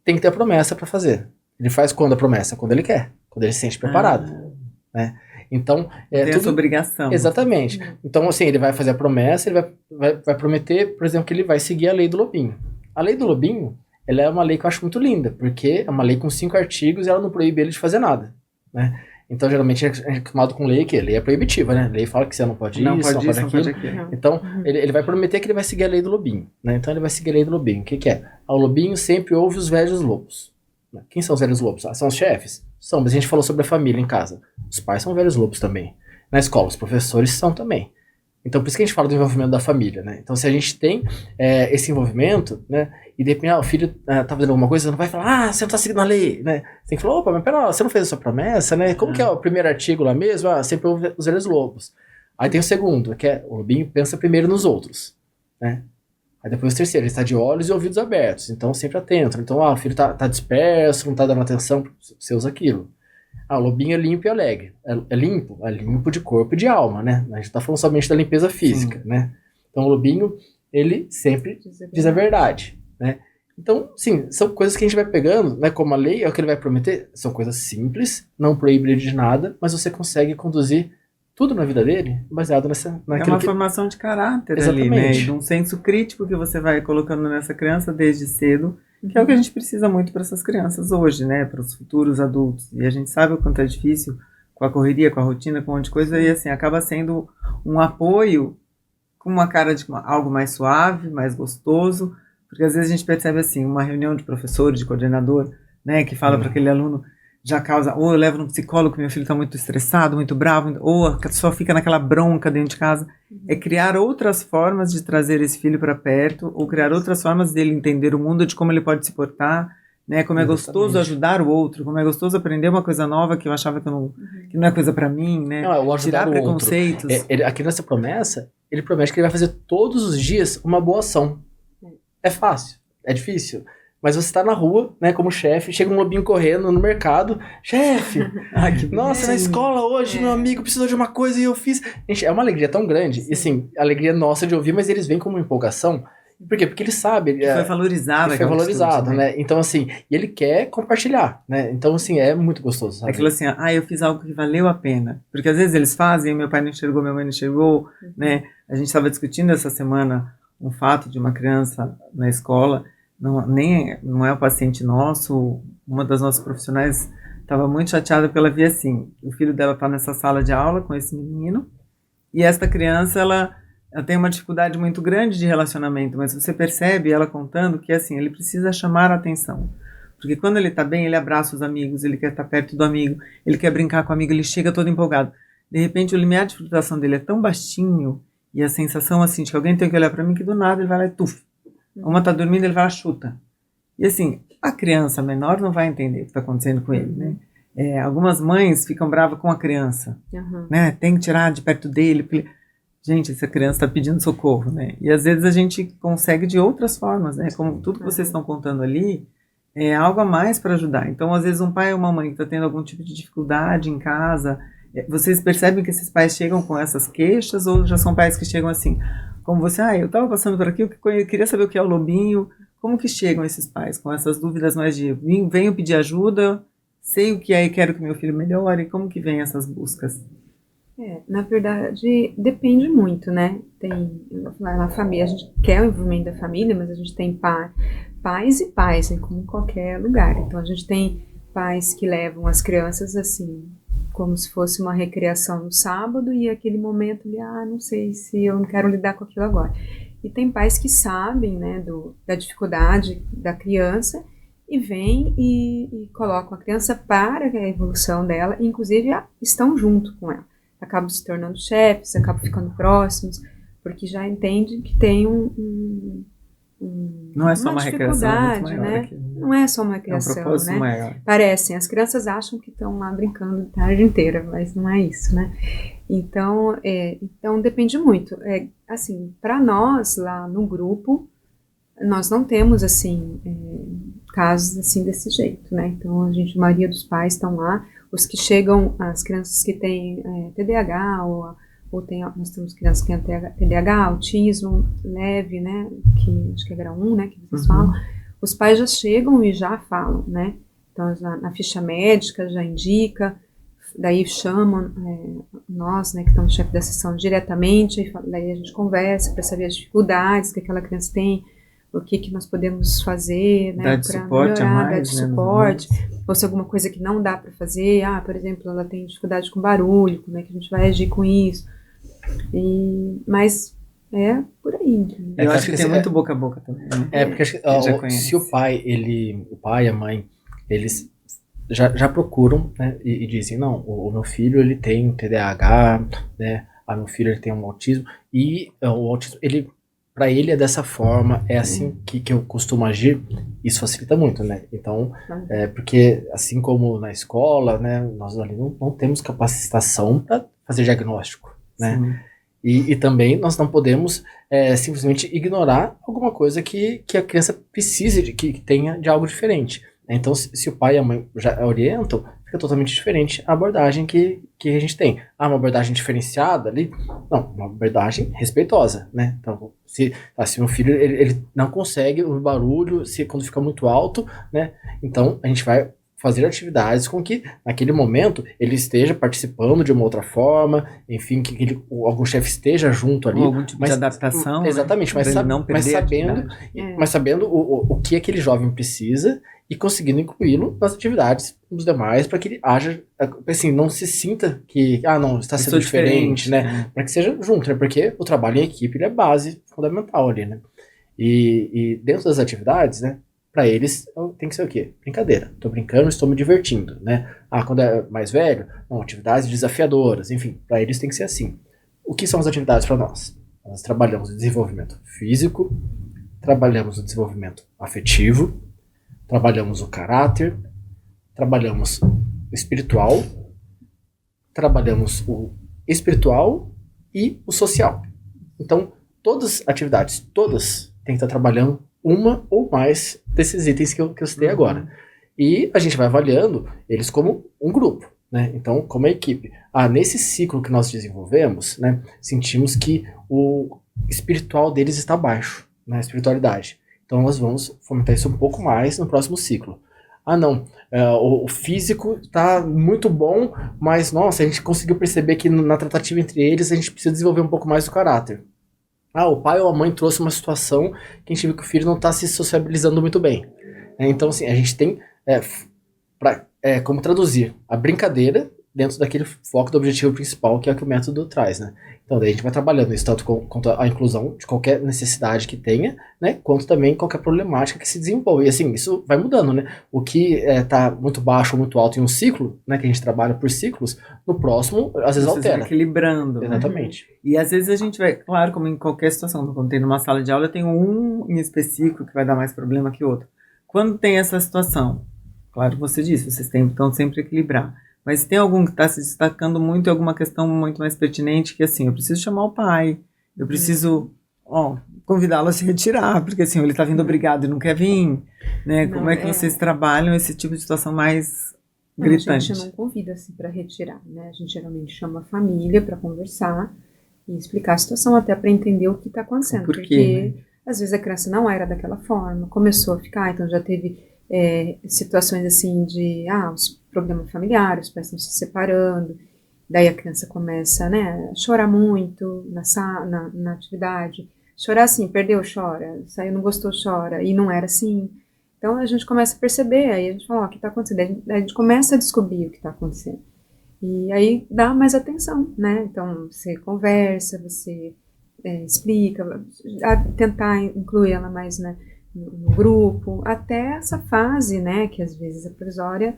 tem que ter a promessa para fazer. Ele faz quando a promessa? Quando ele quer, quando ele se sente preparado, né? Então, tem essa obrigação. Exatamente. Então, assim, ele vai fazer a promessa, ele vai prometer, por exemplo, que ele vai seguir a lei do lobinho. A lei do lobinho, ela é uma lei que eu acho muito linda, porque é uma lei com 5 artigos e ela não proíbe ele de fazer nada, né? Então, geralmente, a gente é acostumado com lei que lei é proibitiva, né? Lei fala que você não pode isso, não pode aquilo. Então, ele vai prometer que ele vai seguir a lei do lobinho, né? Então, ele vai seguir a lei do lobinho. O que é? O lobinho sempre ouve os velhos lobos. Quem são os velhos lobos? São os chefes? São, mas a gente falou sobre a família em casa. Os pais são velhos lobos também. Na escola, os professores são também. Então, por isso que a gente fala do envolvimento da família, né? Então, se a gente tem esse envolvimento, né? E de repente, o filho tá fazendo alguma coisa, você não vai falar, você não tá seguindo a lei, né? Você tem que falar, opa, mas pera lá, você não fez a sua promessa, né? Como que é o primeiro artigo lá mesmo? Sempre ouve os velhos lobos. Aí tem o segundo, que é o lobinho pensa primeiro nos outros, né? Aí depois o terceiro, ele está de olhos e ouvidos abertos, então sempre atento. Então, o filho tá disperso, não tá dando atenção, você usa aquilo. O lobinho é limpo e alegre. É limpo? É limpo de corpo e de alma, né? A gente tá falando somente da limpeza física, né? Então, o lobinho, ele sempre diz a verdade, né? Então, sim, são coisas que a gente vai pegando, né? Como a lei é o que ele vai prometer, são coisas simples, não proíbe ele de nada, mas você consegue conduzir tudo na vida dele baseado naquilo é uma formação de caráter. Exatamente. Ali, né? De um senso crítico que você vai colocando nessa criança desde cedo, que é o que a gente precisa muito para essas crianças hoje, né? Para os futuros adultos. E a gente sabe o quanto é difícil com a correria, com a rotina, com um monte de coisa, e assim, acaba sendo um apoio com uma cara de algo mais suave, mais gostoso, porque às vezes a gente percebe assim, uma reunião de professor, de coordenador, né? Que fala para aquele aluno, já causa, ou eu levo no psicólogo, meu filho está muito estressado, muito bravo, ou só fica naquela bronca dentro de casa. É criar outras formas de trazer esse filho para perto, ou criar outras formas dele entender o mundo, de como ele pode se portar, né? Como é gostoso ajudar o outro, como é gostoso aprender uma coisa nova que eu achava que não é coisa para mim, né? Não, tirar preconceitos. Aqui nessa promessa, ele promete que ele vai fazer todos os dias uma boa ação. É fácil. é difícil. Mas você tá na rua, né, como chefe, chega um lobinho correndo no mercado, chefe, nossa, na escola hoje meu amigo precisou de uma coisa e eu fiz. Gente, é uma alegria tão grande, e assim, alegria nossa de ouvir, mas eles vêm com uma empolgação. Por quê? Porque ele sabe... Que foi valorizado. Que foi valorizado, né? Então, assim, e ele quer compartilhar, né? Então, assim, é muito gostoso, sabe? Aquilo assim, eu fiz algo que valeu a pena. Porque às vezes eles fazem, meu pai não enxergou, minha mãe não enxergou, né? A gente estava discutindo essa semana um fato de uma criança na escola, não é o paciente nosso, uma das nossas profissionais estava muito chateada porque ela via assim, o filho dela está nessa sala de aula com esse menino, e esta criança, ela tem uma dificuldade muito grande de relacionamento, mas você percebe ela contando que assim, ele precisa chamar a atenção. Porque quando ele está bem, ele abraça os amigos, ele quer estar perto do amigo, ele quer brincar com o amigo, ele chega todo empolgado. De repente, o limiar de frustração dele é tão baixinho, e a sensação assim de que alguém tem que olhar para mim, que do nada ele vai lá e tuf. Uma está dormindo, ele vai lá e chuta. E assim, a criança menor não vai entender o que está acontecendo com ele, né? Algumas mães ficam bravas com a criança, né? Tem que tirar de perto dele, porque... Gente, essa criança está pedindo socorro, né? E às vezes a gente consegue de outras formas, né? Como tudo que vocês estão contando ali, é algo a mais para ajudar. Então, às vezes, um pai ou uma mãe que está tendo algum tipo de dificuldade em casa, vocês percebem que esses pais chegam com essas queixas ou já são pais que chegam assim, como você, eu estava passando por aqui, eu queria saber o que é o lobinho. Como que chegam esses pais com essas dúvidas mais de venho pedir ajuda, sei o que é e quero que meu filho melhore, como que vem essas buscas? Na verdade, depende muito, né? Na família, a gente quer o envolvimento da família, mas a gente tem pais e pais, né? Como em qualquer lugar. Então, a gente tem pais que levam as crianças assim, como se fosse uma recreação no sábado, e aquele momento ele, não sei se eu não quero lidar com aquilo agora. E tem pais que sabem, né, da dificuldade da criança, e vêm e colocam a criança para a evolução dela, e inclusive estão junto com ela. Acabam se tornando chefes, acabam ficando próximos, porque já entendem que tem não é só uma recreação, é muito maior, né? Não é só uma recreação, né? Maior. Parecem, as crianças acham que estão lá brincando a tarde inteira, mas não é isso, né? Então depende muito. Assim, para nós lá no grupo, nós não temos assim casos assim desse jeito, né? Então a maioria dos pais estão lá. Os que chegam, as crianças que têm TDAH, nós temos crianças que têm TDAH, autismo leve, né, que acho que é grau 1, né, que vocês falam, os pais já chegam e já falam, né, então na ficha médica já indica, daí chamam nós, né, que estamos chefe da sessão diretamente, e daí a gente conversa para saber as dificuldades que aquela criança tem, o que nós podemos fazer, né, para melhorar, dar de suporte, ou se alguma coisa que não dá para fazer, por exemplo, ela tem dificuldade com barulho, como é que a gente vai agir com isso, mas é por aí. Eu acho que tem muito boca a boca também, né? Porque acho que, se o pai e a mãe, eles já procuram, né, e dizem, não, o meu filho ele tem TDAH, né, meu filho ele tem um autismo, e o autismo, para ele é dessa forma, é assim que eu costumo agir, isso facilita muito, né? Então, porque assim como na escola, né, nós ali não temos capacitação para fazer diagnóstico, né? E também nós não podemos simplesmente ignorar alguma coisa que a criança precise, que tenha de algo diferente. Então, se o pai e a mãe já orientam, fica totalmente diferente a abordagem que a gente tem. Uma abordagem diferenciada ali? Não, uma abordagem respeitosa, né? Então, se meu filho ele não consegue o barulho, quando fica muito alto, né? Então, a gente vai fazer atividades com que, naquele momento, ele esteja participando de uma outra forma, enfim, que algum chefe esteja junto ali. Ou algum tipo de adaptação. Exatamente, né? mas sabendo o que aquele jovem precisa e conseguindo incluí-lo nas atividades dos demais para que ele haja, assim, não se sinta que, não, está sendo diferente, né? Para que seja junto, né? Porque o trabalho em equipe ele é base fundamental ali, né? E dentro das atividades, né? Para eles tem que ser o quê? Brincadeira. Estou brincando, estou me divertindo, né? Quando é mais velho, atividades desafiadoras, enfim, para eles tem que ser assim. O que são as atividades para nós? Nós trabalhamos o desenvolvimento físico, trabalhamos o desenvolvimento afetivo, trabalhamos o caráter, trabalhamos o espiritual, trabalhamos o espiritual e o social. Então, todas as atividades, todas, tem que estar trabalhando uma ou mais desses itens que eu citei agora. E a gente vai avaliando eles como um grupo, né? Então, como a equipe. Nesse ciclo que nós desenvolvemos, né, sentimos que o espiritual deles está baixo, né, a espiritualidade. Então, nós vamos fomentar isso um pouco mais no próximo ciclo. Não, o físico está muito bom, mas, nossa, a gente conseguiu perceber que na tratativa entre eles a gente precisa desenvolver um pouco mais o caráter. O pai ou a mãe trouxe uma situação que a gente viu que o filho não está se sociabilizando muito bem. Então, assim, a gente tem como traduzir a brincadeira dentro daquele foco do objetivo principal, que é o que o método traz, né? Então, daí a gente vai trabalhando isso tanto quanto a inclusão de qualquer necessidade que tenha, né? Quanto também qualquer problemática que se desenvolva. E assim, isso vai mudando, né? O que tá muito baixo ou muito alto em um ciclo, né? Que a gente trabalha por ciclos, no próximo, às vezes altera. Equilibrando. Exatamente. Né? E às vezes a gente vai, claro, como em qualquer situação, quando tem numa sala de aula, tem um em específico que vai dar mais problema que outro. Quando tem essa situação, claro, você disse, vocês tentam sempre equilibrar. Mas tem algum que está se destacando muito em alguma questão muito mais pertinente, que assim, eu preciso chamar o pai, eu preciso convidá-lo a se retirar, porque assim, ele está vindo obrigado e não quer vir, né? Como é que vocês trabalham esse tipo de situação mais gritante? A gente não convida assim para retirar, né? A gente geralmente chama a família para conversar e explicar a situação, até para entender o que está acontecendo. Por quê, porque né? Às vezes a criança não era daquela forma, começou a ficar, então já teve situações assim de os problemas familiares, os pais estão se separando, daí a criança começa, né, a chorar muito na atividade, chorar assim, perdeu, chora, saiu, não gostou, chora, e não era assim. Então a gente começa a perceber, aí a gente fala, o que está acontecendo? Aí a gente começa a descobrir o que está acontecendo. E aí dá mais atenção, né? Então você conversa, você explica, tentar incluir ela mais, né, no grupo, até essa fase, né, que às vezes é provisória,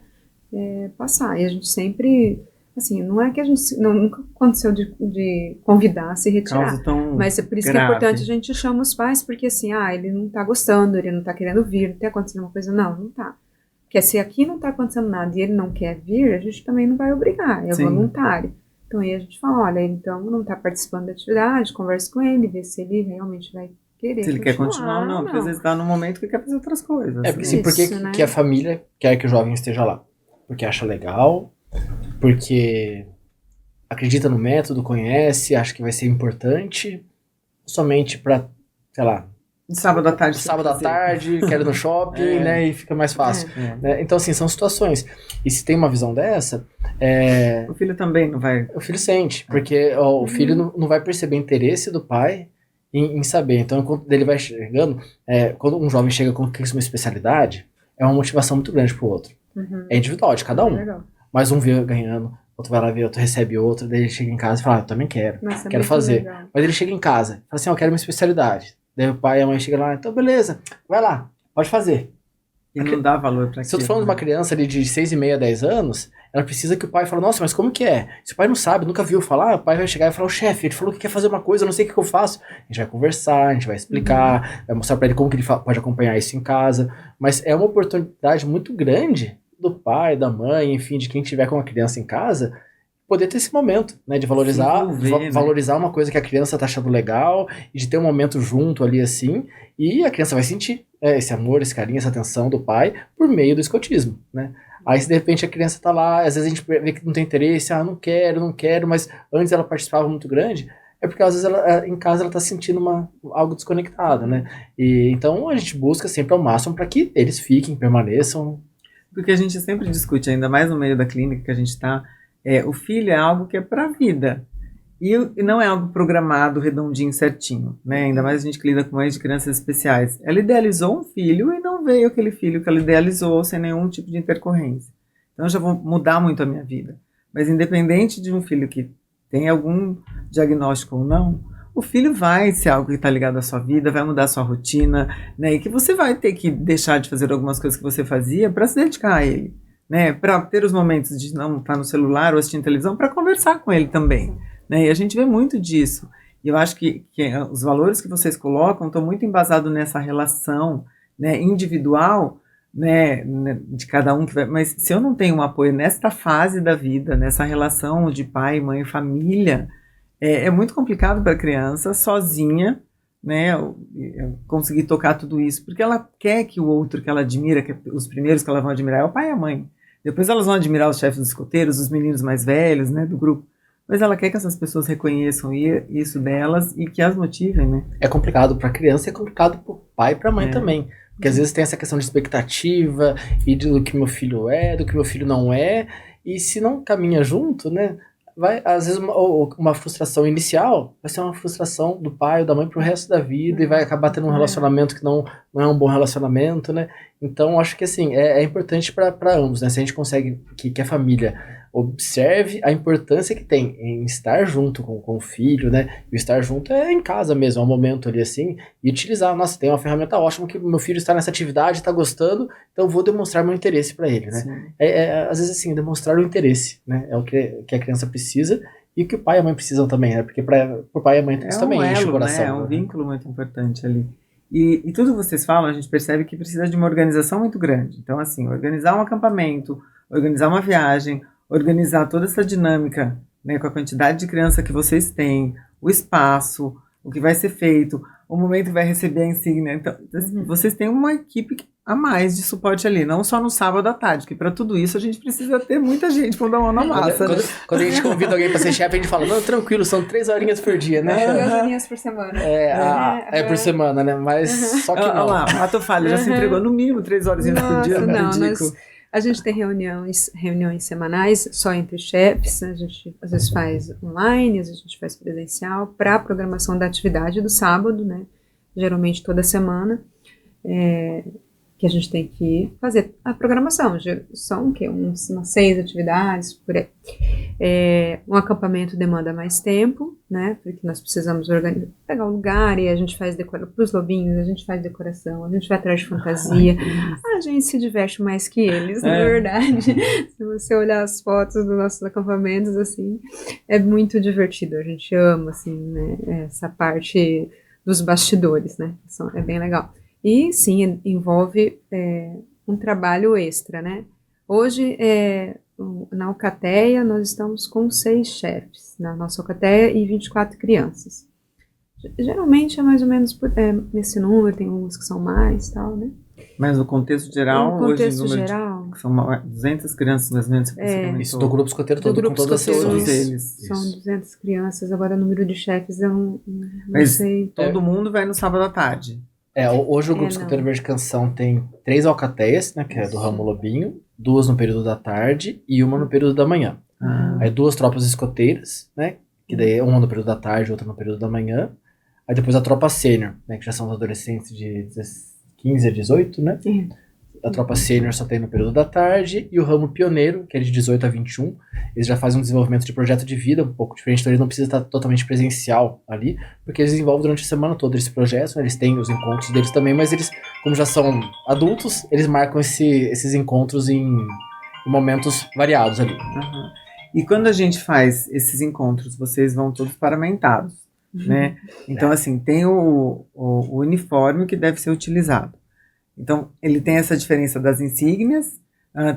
passar. E a gente sempre, assim, não é que a gente, nunca aconteceu de convidar a se retirar, mas é por isso que é importante a gente chama os pais, porque assim, ele não tá gostando, ele não tá querendo vir, não tá acontecendo uma coisa, não tá. Porque se aqui não tá acontecendo nada e ele não quer vir, a gente também não vai obrigar, é voluntário. Então aí a gente fala, olha, então não tá participando da atividade, conversa com ele, vê se ele realmente vai querer se ele quer continuar ou não, porque às vezes está num momento que quer fazer outras coisas. Porque sim, porque né? que a família quer que o jovem esteja lá? Porque acha legal, porque acredita no método, conhece, acha que vai ser importante, somente para, sei lá, sábado à tarde. Sábado à tarde, quero ir no shopping, né, e fica mais fácil. Né? Então, assim, são situações. E se tem uma visão dessa... O filho também não vai... O filho sente, porque o filho não vai perceber interesse do pai em saber. Então, quando ele vai chegando, quando um jovem chega com uma especialidade, é uma motivação muito grande pro outro. É individual, de cada um. Mas um vê ganhando, outro vai lá ver, outro recebe outro, daí ele chega em casa e fala, eu também quero, quero fazer. Legal. Mas ele chega em casa, fala assim, eu quero uma especialidade. Daí o pai e a mãe chegam lá, então beleza, vai lá, pode fazer. E não dá valor pra aquilo. Se eu tô falando de uma criança ali de 6,5 a 10 anos, ela precisa que o pai fale, nossa, mas como que é? Se o pai não sabe, nunca viu falar, o pai vai chegar e falar, o chefe, ele falou que quer fazer uma coisa, eu não sei o que eu faço. A gente vai conversar, a gente vai explicar, vai mostrar pra ele como que ele pode acompanhar isso em casa. Mas é uma oportunidade muito grande do pai, da mãe, enfim, de quem tiver com a criança em casa, poder ter esse momento, né, de valorizar, valorizar uma coisa que a criança tá achando legal, e de ter um momento junto ali assim, e a criança vai sentir esse amor, esse carinho, essa atenção do pai por meio do escotismo, né. Aí se de repente a criança tá lá, às vezes a gente vê que não tem interesse, não quero, mas antes ela participava muito grande, é porque às vezes ela, em casa ela tá sentindo algo desconectado, né, e então a gente busca sempre ao máximo para que eles fiquem, permaneçam. Porque a gente sempre discute, ainda mais no meio da clínica que a gente tá, o filho é algo que é para a vida. E não é algo programado, redondinho, certinho. Né? Ainda mais a gente que lida com mães de crianças especiais. Ela idealizou um filho e não veio aquele filho que ela idealizou sem nenhum tipo de intercorrência. Então eu já vou mudar muito a minha vida. Mas independente de um filho que tem algum diagnóstico ou não, o filho vai ser algo que está ligado à sua vida, vai mudar a sua rotina, né? E que você vai ter que deixar de fazer algumas coisas que você fazia para se dedicar a ele. Né, para ter os momentos de não estar no celular ou assistindo televisão, para conversar com ele também, né, e a gente vê muito disso, e eu acho que os valores que vocês colocam estão muito embasados nessa relação, né, individual, né, de cada um, mas se eu não tenho um apoio nesta fase da vida, nessa relação de pai, mãe, família, é muito complicado para a criança, sozinha, né, conseguir tocar tudo isso, porque ela quer que o outro que ela admira, que os primeiros que ela vão admirar é o pai e a mãe. Depois elas vão admirar os chefes dos escoteiros, os meninos mais velhos, né, do grupo. Mas ela quer que essas pessoas reconheçam isso delas e que as motivem, né? É complicado para a criança e é complicado para o pai e para a mãe também. Porque às vezes tem essa questão de expectativa e do que meu filho é, do que meu filho não é. E se não caminha junto, né? Vai, às vezes uma frustração inicial vai ser uma frustração do pai ou da mãe pro resto da vida e vai acabar tendo um relacionamento que não é um bom relacionamento, né? Então acho que assim, é importante para ambos, né? Se a gente consegue que a família observe a importância que tem em estar junto com o filho, né? E o estar junto é em casa mesmo, é um momento ali assim, e utilizar, nossa, tem uma ferramenta ótima que meu filho está nessa atividade, está gostando, então eu vou demonstrar meu interesse para ele, né? Às vezes assim, demonstrar o interesse, né? É o que a criança precisa e o que o pai e a mãe precisam também, né? Porque pro pai e a mãe isso também enche o coração. Né? É um vínculo muito importante ali. E tudo que vocês falam, a gente percebe que precisa de uma organização muito grande. Então, assim, organizar um acampamento, organizar uma viagem, organizar toda essa dinâmica, né, com a quantidade de criança que vocês têm, o espaço, o que vai ser feito, o momento que vai receber a insígnia. Então, vocês têm uma equipe a mais de suporte ali, não só no sábado à tarde, porque para tudo isso a gente precisa ter muita gente para dar mão na massa. Quando a gente convida alguém para ser chefe, a gente fala, não, tranquilo, são 3 horinhas por dia, né? 3 horinhas por semana. Por semana, né? Mas só que não. Olha lá, Mato Falha já se entregou no mínimo 3 horinhas por dia. Não, a gente tem reuniões semanais só entre chefes, a gente às vezes faz online, às vezes a gente faz presencial, para a programação da atividade do sábado, né? Geralmente toda semana, que a gente tem que fazer a programação. São umas 6 atividades, por aí. Um acampamento demanda mais tempo, né? Porque nós precisamos pegar um lugar e a gente faz decoração para os lobinhos, a gente faz decoração, a gente vai atrás de fantasia. A gente se diverte mais que eles, na verdade. Se você olhar as fotos dos nossos acampamentos, assim, é muito divertido. A gente ama, assim, né? Essa parte dos bastidores, né? É bem legal. E sim, envolve um trabalho extra, né? Hoje, na Alcateia, nós estamos com 6 chefes na nossa Alcateia e 24 crianças. Geralmente é mais ou menos nesse número, tem uns que são mais e tal, né? Mas no contexto geral, hoje são 200 crianças, mais ou menos. Isso, do grupo escoteiro todo, com todas as sessões. São 200 crianças, agora o número de chefes eu não sei. Todo mundo vai no sábado à tarde. Hoje o Grupo Escoteiro Verde Canção tem 3 alcateias, né, que é do ramo Lobinho, 2 no período da tarde e 1 no período da manhã. Aí 2 tropas escoteiras, né, que daí é 1 no período da tarde e outra no período da manhã. Aí depois a tropa sênior, né, que já são os adolescentes de 15 a 18, né. A tropa sênior só tem no período da tarde, e o ramo pioneiro, que é de 18 a 21, eles já fazem um desenvolvimento de projeto de vida um pouco diferente, então eles não precisam estar totalmente presencial ali, porque eles desenvolvem durante a semana toda esse projeto, né? Eles têm os encontros deles também, mas eles, como já são adultos, eles marcam esses encontros em momentos variados ali. E quando a gente faz esses encontros, vocês vão todos paramentados, né? Então, assim, tem o uniforme que deve ser utilizado. Então, ele tem essa diferença das insígnias,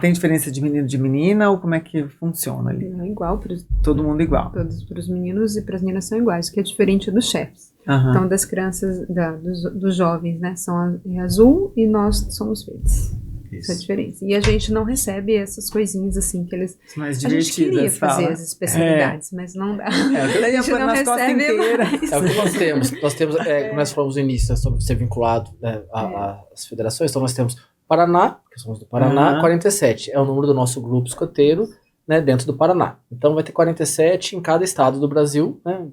tem diferença de menino e de menina, ou como é que funciona ali? É igual. Todo mundo igual. Todos para os meninos e para as meninas são iguais, o que é diferente dos chefes. Então, das crianças, dos jovens, né, são azul e nós somos verdes. Isso é a diferença. E a gente não recebe essas coisinhas assim que eles... Mais a gente queria fazer fala. as especialidades, mas não dá. A gente não recebe mais. É o que nós temos. Nós temos, como nós falamos no início, sobre ser vinculado, né, às federações, então nós temos Paraná, que somos do Paraná, 47. É o número do nosso grupo escoteiro, né, dentro do Paraná. Então vai ter 47 em cada estado do Brasil, né,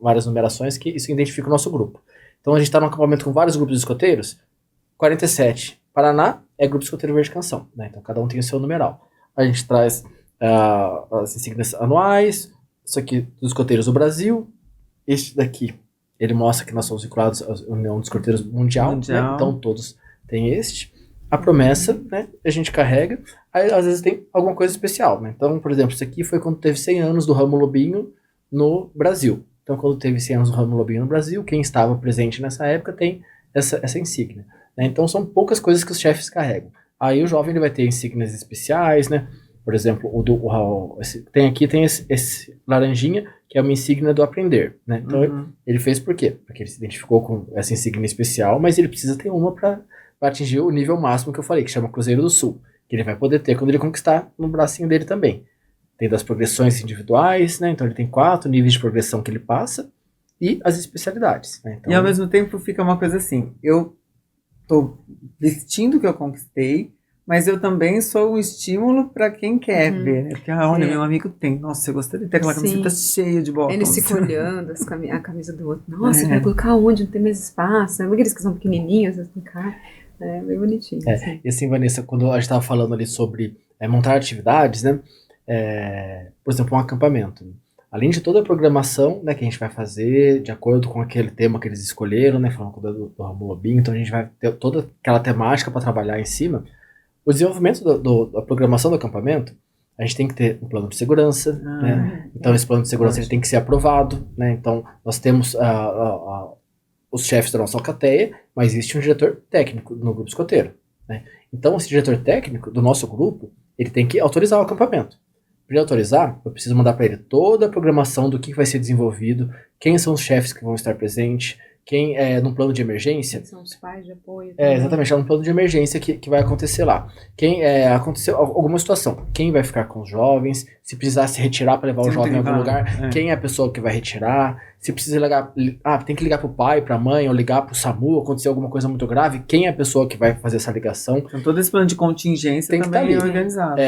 várias numerações que isso identifica o nosso grupo. Então a gente está num acampamento com vários grupos de escoteiros, 47. Paraná é Grupo Escoteiro Verde Canção, né? Então cada um tem o seu numeral. A gente traz as insígnias anuais, isso aqui dos escoteiros do Brasil. Este daqui, ele mostra que nós somos vinculados à União dos Escoteiros Mundial. Né? Então todos têm este. A promessa, né? A gente carrega. Aí às vezes tem alguma coisa especial, né? Então, por exemplo, isso aqui foi quando teve 100 anos do ramo Lobinho no Brasil. Então quando teve 100 anos do ramo Lobinho no Brasil, quem estava presente nessa época tem essa insígnia. Né? Então são poucas coisas que os chefes carregam. Aí o jovem ele vai ter insígnias especiais, né? Por exemplo, tem esse laranjinha, que é uma insígnia do aprender, né? Então, ele fez por quê? Porque ele se identificou com essa insígnia especial, mas ele precisa ter uma para atingir o nível máximo que eu falei, que chama Cruzeiro do Sul, que ele vai poder ter quando ele conquistar no bracinho dele também. Tem das progressões individuais, né? Então ele tem 4 níveis de progressão que ele passa e as especialidades, né? Então, e ao mesmo tempo fica uma coisa assim, eu tô vestindo o que eu conquistei, mas eu também sou um estímulo para quem quer ver, né? Porque, olha, meu amigo tem. Nossa, eu gostaria de ter aquela camiseta cheia de botões. Eles ficam olhando a camisa do outro. Nossa, vai colocar onde? Não tem mais espaço. Não é aqueles que são pequenininhos, assim, cara. É bem bonitinho. Assim. E assim, Vanessa, quando a gente estava falando ali sobre montar atividades, né? Por exemplo, um acampamento. Além de toda a programação, né, que a gente vai fazer de acordo com aquele tema que eles escolheram, né? Falando do Ramon Lobinho, então a gente vai ter toda aquela temática para trabalhar em cima. O desenvolvimento da programação do acampamento, a gente tem que ter um plano de segurança, né? Então esse plano de segurança ele tem que ser aprovado, né? Então nós temos os chefes da nossa alcateia, mas existe um diretor técnico no grupo escoteiro, né? Então esse diretor técnico do nosso grupo, ele tem que autorizar o acampamento. Para ele autorizar, eu preciso mandar para ele toda a programação do que vai ser desenvolvido, quem são os chefes que vão estar presentes, quem no plano de emergência. São os pais de apoio. Exatamente, é um plano de emergência que vai acontecer lá. Quem aconteceu alguma situação, quem vai ficar com os jovens, se precisar se retirar para levar o jovem em algum lugar, quem é a pessoa que vai retirar, se precisa ligar, tem que ligar pro pai, pra mãe, ou ligar pro SAMU, acontecer alguma coisa muito grave, quem é a pessoa que vai fazer essa ligação. Então todo esse plano de contingência tem que também estar é organizado.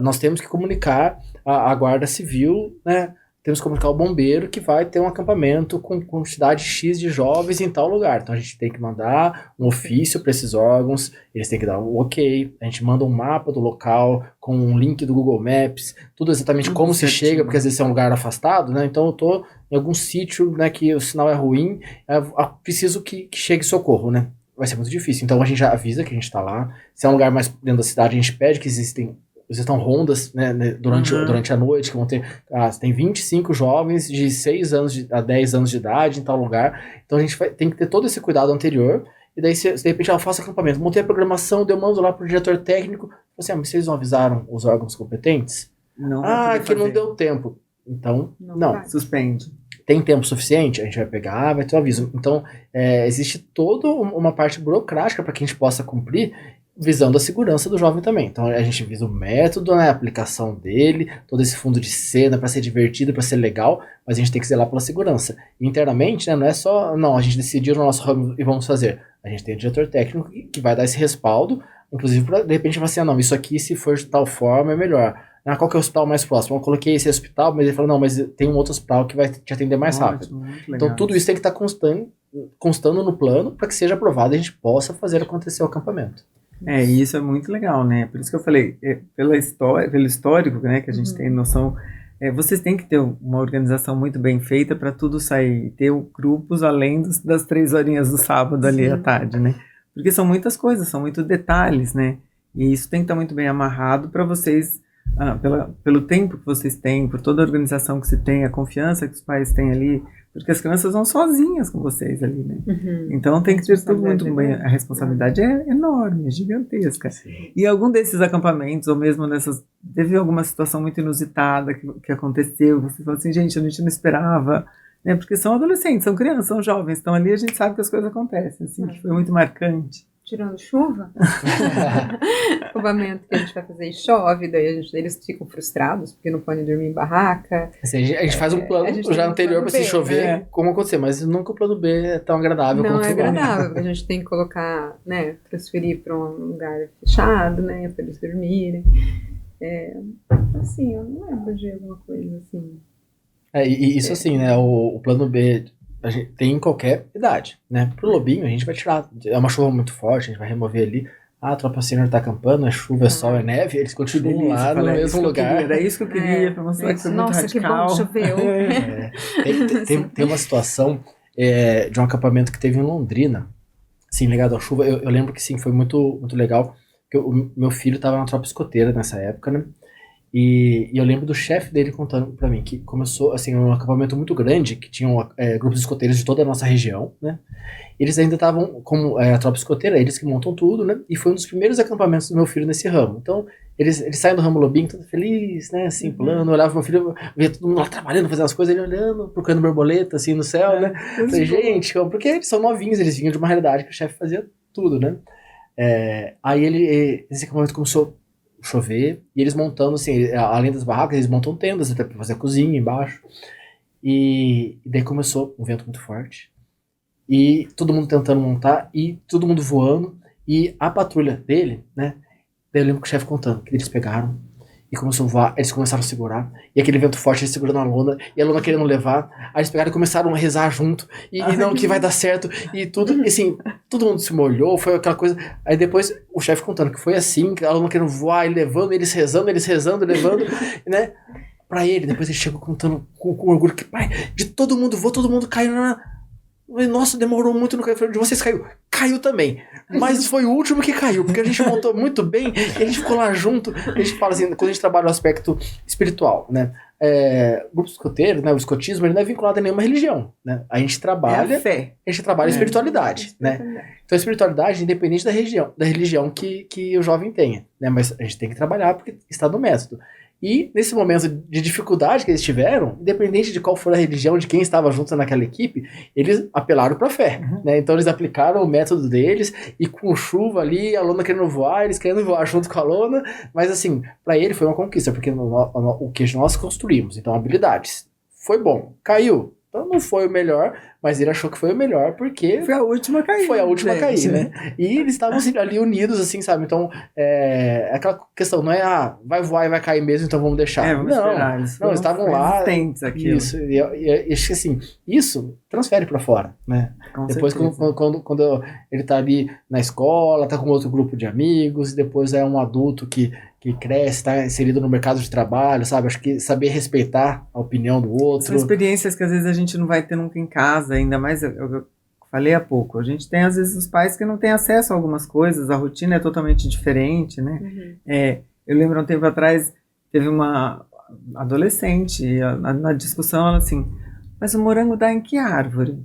Nós temos que comunicar a Guarda Civil, né? Temos que comunicar o bombeiro que vai ter um acampamento com quantidade X de jovens em tal lugar. Então a gente tem que mandar um ofício para esses órgãos, eles têm que dar um ok, a gente manda um mapa do local com um link do Google Maps, tudo exatamente como se chega, porque às vezes é um lugar afastado, né? Então eu tô em algum sítio, né, que o sinal é ruim, preciso que chegue socorro, né? Vai ser muito difícil. Então a gente já avisa que a gente tá lá. Se é um lugar mais dentro da cidade, a gente pede que existam rondas, né, durante a noite, que vão ter, tem 25 jovens de 6 anos a 10 anos de idade em tal lugar, então a gente tem que ter todo esse cuidado anterior, e daí se de repente eu faço acampamento, montei a programação, eu mando lá pro diretor técnico, assim, mas vocês não avisaram os órgãos competentes? Não que não deu tempo. Então, não. Suspende. Tem tempo suficiente? A gente vai pegar, vai ter um aviso. Então, existe toda uma parte burocrática para que a gente possa cumprir, visando a segurança do jovem também. Então a gente visa o método, né, a aplicação dele, todo esse fundo de cena para ser divertido, para ser legal, mas a gente tem que zelar pela segurança. E internamente, né, não é só, a gente decidiu no nosso ramo e vamos fazer. A gente tem um diretor técnico que vai dar esse respaldo, inclusive para de repente falar assim, isso aqui se for de tal forma é melhor. Qual que é o hospital mais próximo? Eu coloquei esse hospital, mas ele falou, mas tem um outro hospital que vai te atender mais rápido. Então tudo isso tem que estar constando no plano para que seja aprovado e a gente possa fazer acontecer o acampamento. E isso é muito legal, né? Por isso que eu falei, pelo histórico, né, que a gente tem noção, vocês têm que ter uma organização muito bem feita para tudo sair, ter grupos além das 3 horinhas do sábado ali à tarde, né? Porque são muitas coisas, são muitos detalhes, né? E isso tem que estar muito bem amarrado para vocês, pelo tempo que vocês têm, por toda a organização que se tem, a confiança que os pais têm ali, porque as crianças vão sozinhas com vocês ali, né? Então tem que ter tudo muito bem. A responsabilidade é enorme, é gigantesca. Sim. E algum desses acampamentos, ou mesmo teve alguma situação muito inusitada que aconteceu, você falou assim, gente, a gente não esperava, né? Porque são adolescentes, são crianças, são jovens, então ali a gente sabe que as coisas acontecem, assim, que foi muito marcante. Tirando chuva, acampamento que a gente vai fazer e chove, daí eles ficam frustrados porque não podem dormir em barraca. Assim, a gente faz um plano já anterior para se chover, como acontecer, mas nunca o plano B é tão agradável quanto o Não é agradável, porque a gente tem que colocar, né, transferir para um lugar fechado, né, para eles dormirem. Assim, eu não lembro de alguma coisa assim. Isso assim, né, o plano B a gente tem em qualquer idade, né? Pro lobinho a gente vai tirar, é uma chuva muito forte, a gente vai remover ali, a tropa sênior tá acampando, é chuva, é sol, é neve, eles continuam lá no mesmo lugar. Era isso que eu queria, pra mostrar que foi muito radical. Nossa, que bom, choveu. Tem uma situação de um acampamento que teve em Londrina, assim, ligado à chuva, eu lembro que sim, foi muito, muito legal, porque o meu filho tava na tropa escoteira nessa época, né? E eu lembro do chefe dele contando pra mim que começou, assim, um acampamento muito grande, que tinham grupos escoteiros de toda a nossa região, né? Eles ainda estavam, como a tropa escoteira, eles que montam tudo, né? E foi um dos primeiros acampamentos do meu filho nesse ramo. Então, Eles saem do ramo Lobinho todo feliz, né, assim, pulando, olhava pro meu filho, via todo mundo lá trabalhando, fazendo as coisas, ele olhando, procurando borboleta, assim, no céu, né. Falei, gente, porque eles são novinhos, eles vinham de uma realidade que o chefe fazia tudo, né. Aí nesse momento começou a chover, e eles montando, assim, além das barracas, eles montam tendas até pra fazer a cozinha embaixo, e daí começou um vento muito forte, e todo mundo tentando montar, e todo mundo voando, e a patrulha dele, né, daí eu lembro que o chefe contando, que eles pegaram, e começou a voar, eles começaram a segurar, e aquele vento forte, eles segurando a lona, e a lona querendo levar, aí eles pegaram e começaram a rezar junto, e não, que vai dar certo, e tudo, e assim, todo mundo se molhou, foi aquela coisa, aí depois o chefe contando que foi assim, que a lona querendo voar, e levando, eles rezando, levando, né, pra ele, depois ele chegou contando com orgulho, que pai, de todo mundo voou, todo mundo caiu nossa, demorou muito, de vocês caiu também, mas foi o último que caiu, porque a gente montou muito bem, e a gente ficou lá junto, a gente fala assim, quando a gente trabalha o aspecto espiritual, né, o grupo escoteiro, né, o escotismo, ele não é vinculado a nenhuma religião, né, a gente trabalha, a gente trabalha a espiritualidade, né, então a espiritualidade é independente da religião que o jovem tenha, né, mas a gente tem que trabalhar porque está no método. E nesse momento de dificuldade que eles tiveram, independente de qual for a religião, de quem estava junto naquela equipe, eles apelaram para a fé, né? Então eles aplicaram o método deles, e com chuva ali, a lona querendo voar, eles querendo voar junto com a lona, mas assim, para ele foi uma conquista, porque o que nós construímos, então habilidades, foi bom, caiu. Então não foi o melhor, mas ele achou que foi o melhor porque... Foi a última a cair. Foi a última a cair, né? E eles estavam assim, ali unidos, assim, sabe? Então, aquela questão, não é, vai voar e vai cair mesmo, então vamos deixar. Vamos esperar. Eles estavam lá. Aquilo. Isso, e acho que assim, isso transfere pra fora, né? Com depois quando ele tá ali na escola, tá com outro grupo de amigos, e depois é um adulto que cresce, está inserido no mercado de trabalho, sabe? Acho que saber respeitar a opinião do outro. São experiências que às vezes a gente não vai ter nunca em casa, ainda mais, eu falei há pouco, a gente tem às vezes os pais que não têm acesso a algumas coisas, a rotina é totalmente diferente, né? Eu lembro um tempo atrás, teve uma adolescente, na discussão ela assim, mas o morango dá em que árvore?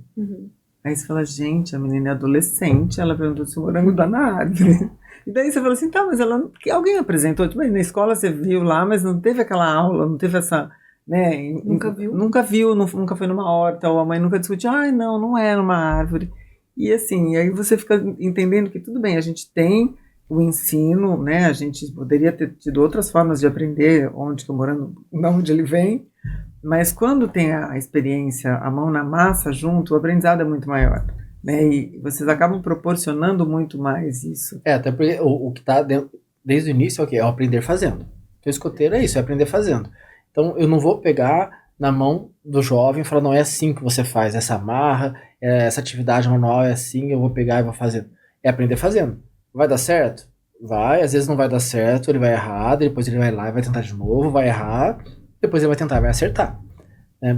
Aí você fala, gente, a menina é adolescente, ela perguntou se o morango dá na árvore. E daí você fala assim, tá, mas alguém apresentou, tipo, na escola você viu lá, mas não teve aquela aula, não teve essa, né? Nunca viu, nunca foi numa horta, ou a mãe nunca discutiu, não é numa árvore. E assim, aí você fica entendendo que tudo bem, a gente tem o ensino, né? A gente poderia ter tido outras formas de aprender onde que o morango, de onde ele vem, mas quando tem a experiência, a mão na massa junto, o aprendizado é muito maior. Né, e vocês acabam proporcionando muito mais isso. Até porque o que está desde o início é o aprender fazendo. Então, escoteiro é isso, é aprender fazendo. Então, eu não vou pegar na mão do jovem e falar, não é assim que você faz, essa amarra, essa atividade manual é assim, eu vou pegar e vou fazer. É aprender fazendo. Vai dar certo? Vai, às vezes não vai dar certo, ele vai errar, depois ele vai lá e vai tentar de novo, vai errar, depois ele vai tentar e vai acertar.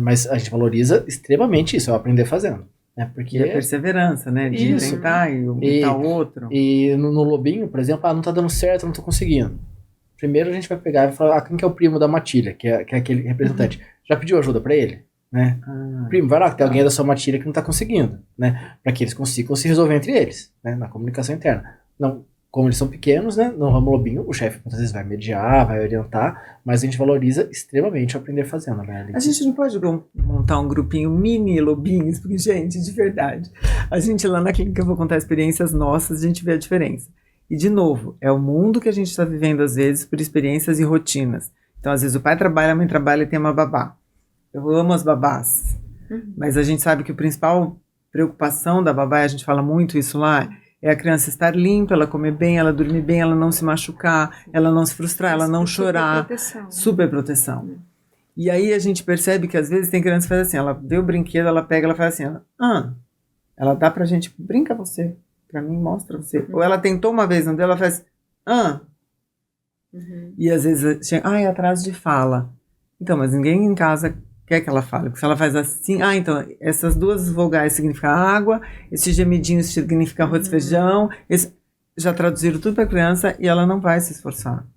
Mas a gente valoriza extremamente isso, é o aprender fazendo. Porque e a perseverança, né? De tentar e imitar o outro. E no Lobinho, por exemplo, não tá dando certo, não tô conseguindo. Primeiro a gente vai pegar e falar, quem que é o primo da matilha, que é aquele representante. Já pediu ajuda pra ele? Né? Primo, vai lá, que tem alguém da sua matilha que não tá conseguindo, né? Pra que eles consigam se resolver entre eles, né? Na comunicação interna. Não, como eles são pequenos, né? No ramo Lobinho, o chefe muitas vezes vai mediar, vai orientar, mas a gente valoriza extremamente o aprender fazendo, né? A gente não pode montar um grupinho mini Lobinhos, porque, gente, de verdade, a gente lá na clínica, eu vou contar experiências nossas, a gente vê a diferença. E, de novo, é o mundo que a gente está vivendo, às vezes, por experiências e rotinas. Então, às vezes, o pai trabalha, a mãe trabalha e tem uma babá. Eu amo as babás, mas a gente sabe que a principal preocupação da babá, a gente fala muito isso lá, é a criança estar limpa, ela comer bem, ela dormir bem, ela não se machucar, ela não se frustrar, ela não chorar. Super proteção. E aí a gente percebe que às vezes tem criança que faz assim, ela vê o brinquedo, ela pega, ela faz assim, ela dá pra gente, brinca você, pra mim mostra você. Ou ela tentou uma vez, não deu, ela faz, E às vezes chega, atraso de fala. Então, mas ninguém em casa quer que ela fale, porque se ela faz assim, então, essas duas vogais significam água, esse gemidinho significa arroz e feijão, já traduziram tudo para a criança e ela não vai se esforçar.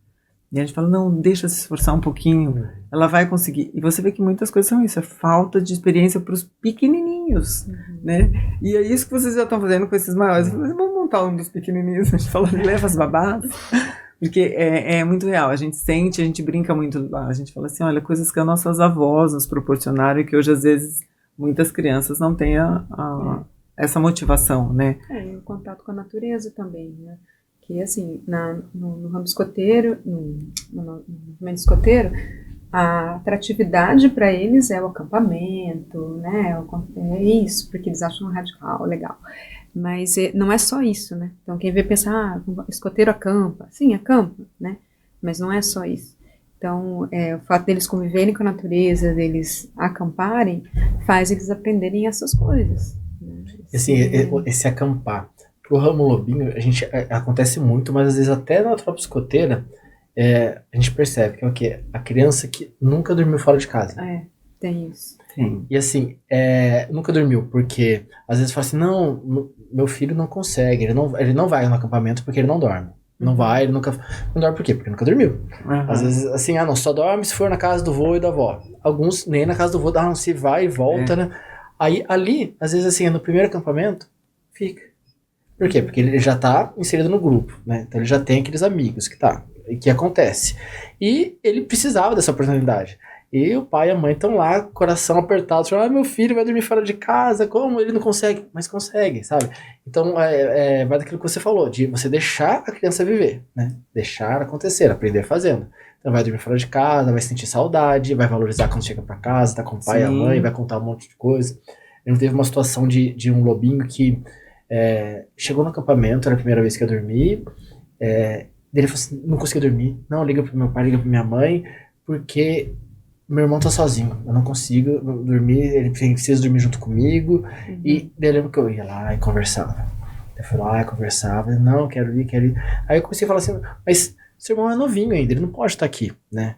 E a gente fala, não, deixa se esforçar um pouquinho, ela vai conseguir. E você vê que muitas coisas são isso, é falta de experiência para os pequenininhos, né? E é isso que vocês já estão fazendo com esses maiores. Vamos montar um dos pequenininhos, a gente fala, leva as babás. Porque é muito real, a gente sente, a gente brinca muito lá, a gente fala assim, olha, coisas que as nossas avós nos proporcionaram e que hoje, às vezes, muitas crianças não têm essa motivação, né? E o contato com a natureza também, né? Que, assim, no ramo escoteiro, no movimento escoteiro, a atratividade para eles é o acampamento, né? É isso, porque eles acham radical, legal. Mas não é só isso, né? Então, quem vê pensar, escoteiro acampa. Sim, acampa, né? Mas não é só isso. Então, o fato deles conviverem com a natureza, deles acamparem, faz eles aprenderem essas coisas. Né? Assim, esse acampar. Pro ramo lobinho, acontece muito, mas às vezes até na tropa escoteira, a gente percebe que é o quê? A criança que nunca dormiu fora de casa. Tem isso. Sim. E assim, nunca dormiu, porque às vezes fala assim, não, meu filho não consegue, ele não vai no acampamento porque ele não dorme. Não vai, ele nunca... Não dorme por quê? Porque nunca dormiu. Às vezes, assim, não, só dorme se for na casa do vô e da avó. Alguns nem na casa do vô, não, se vai e volta, né? Aí, ali, às vezes, assim, no primeiro acampamento, fica. Por quê? Porque ele já tá inserido no grupo, né? Então ele já tem aqueles amigos que acontece. E ele precisava dessa oportunidade. E o pai e a mãe estão lá, coração apertado, falando, meu filho vai dormir fora de casa, como? Ele não consegue, mas consegue, sabe? Então, vai daquilo que você falou, de você deixar a criança viver, né? Deixar acontecer, aprender fazendo. Então vai dormir fora de casa, vai sentir saudade, vai valorizar quando chega pra casa, tá com o pai e a mãe, vai contar um monte de coisa. Ele teve uma situação de um lobinho que chegou no acampamento, era a primeira vez que eu dormi, ele falou assim, não conseguia dormir, não, liga pro meu pai, liga pra minha mãe, porque meu irmão tá sozinho, eu não consigo dormir, ele precisa dormir junto comigo, e daí eu lembro que eu ia lá e conversava. Eu fui lá e conversava, não, quero ir. Aí eu comecei a falar assim, mas seu irmão é novinho ainda, ele não pode estar aqui, né?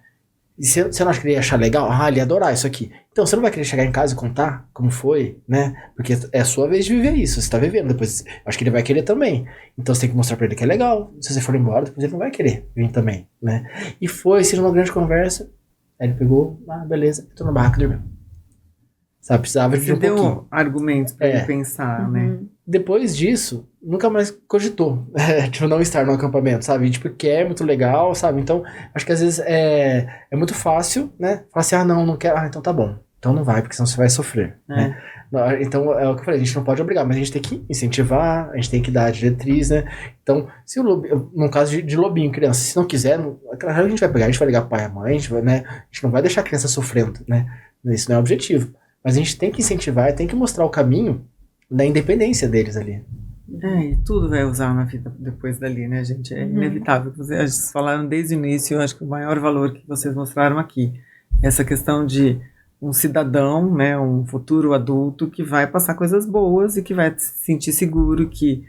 E você não acha que ele ia achar legal? Ele ia adorar isso aqui. Então você não vai querer chegar em casa e contar como foi, né? Porque é a sua vez de viver isso, você tá vivendo, depois acho que ele vai querer também. Então você tem que mostrar pra ele que é legal. Se você for embora, depois ele não vai querer vir também, né? E foi, se numa grande conversa, aí ele pegou, beleza, entrou na barraca e dormiu. Sabe, precisava de um pouquinho. Você deu argumentos pra ele pensar, né? Depois disso, nunca mais cogitou, tipo, não estar no acampamento, sabe? Tipo, que é muito legal, sabe? Então, acho que às vezes é muito fácil, né? Falar assim, não quero, então tá bom. Então não vai, porque senão você vai sofrer, né? Então, é o que eu falei, a gente não pode obrigar, mas a gente tem que incentivar, a gente tem que dar a diretriz, né? Então, se o lobinho, no caso de lobinho, criança, se não quiser, a gente vai pegar, a gente vai ligar pro pai e a mãe, a gente não vai deixar a criança sofrendo, né? Isso não é o objetivo. Mas a gente tem que incentivar, tem que mostrar o caminho da independência deles ali. E tudo vai usar na vida depois dali, né, gente? É inevitável. Vocês falaram desde o início, eu acho que o maior valor que vocês mostraram aqui, essa questão de um cidadão, né, um futuro adulto que vai passar coisas boas e que vai se sentir seguro, que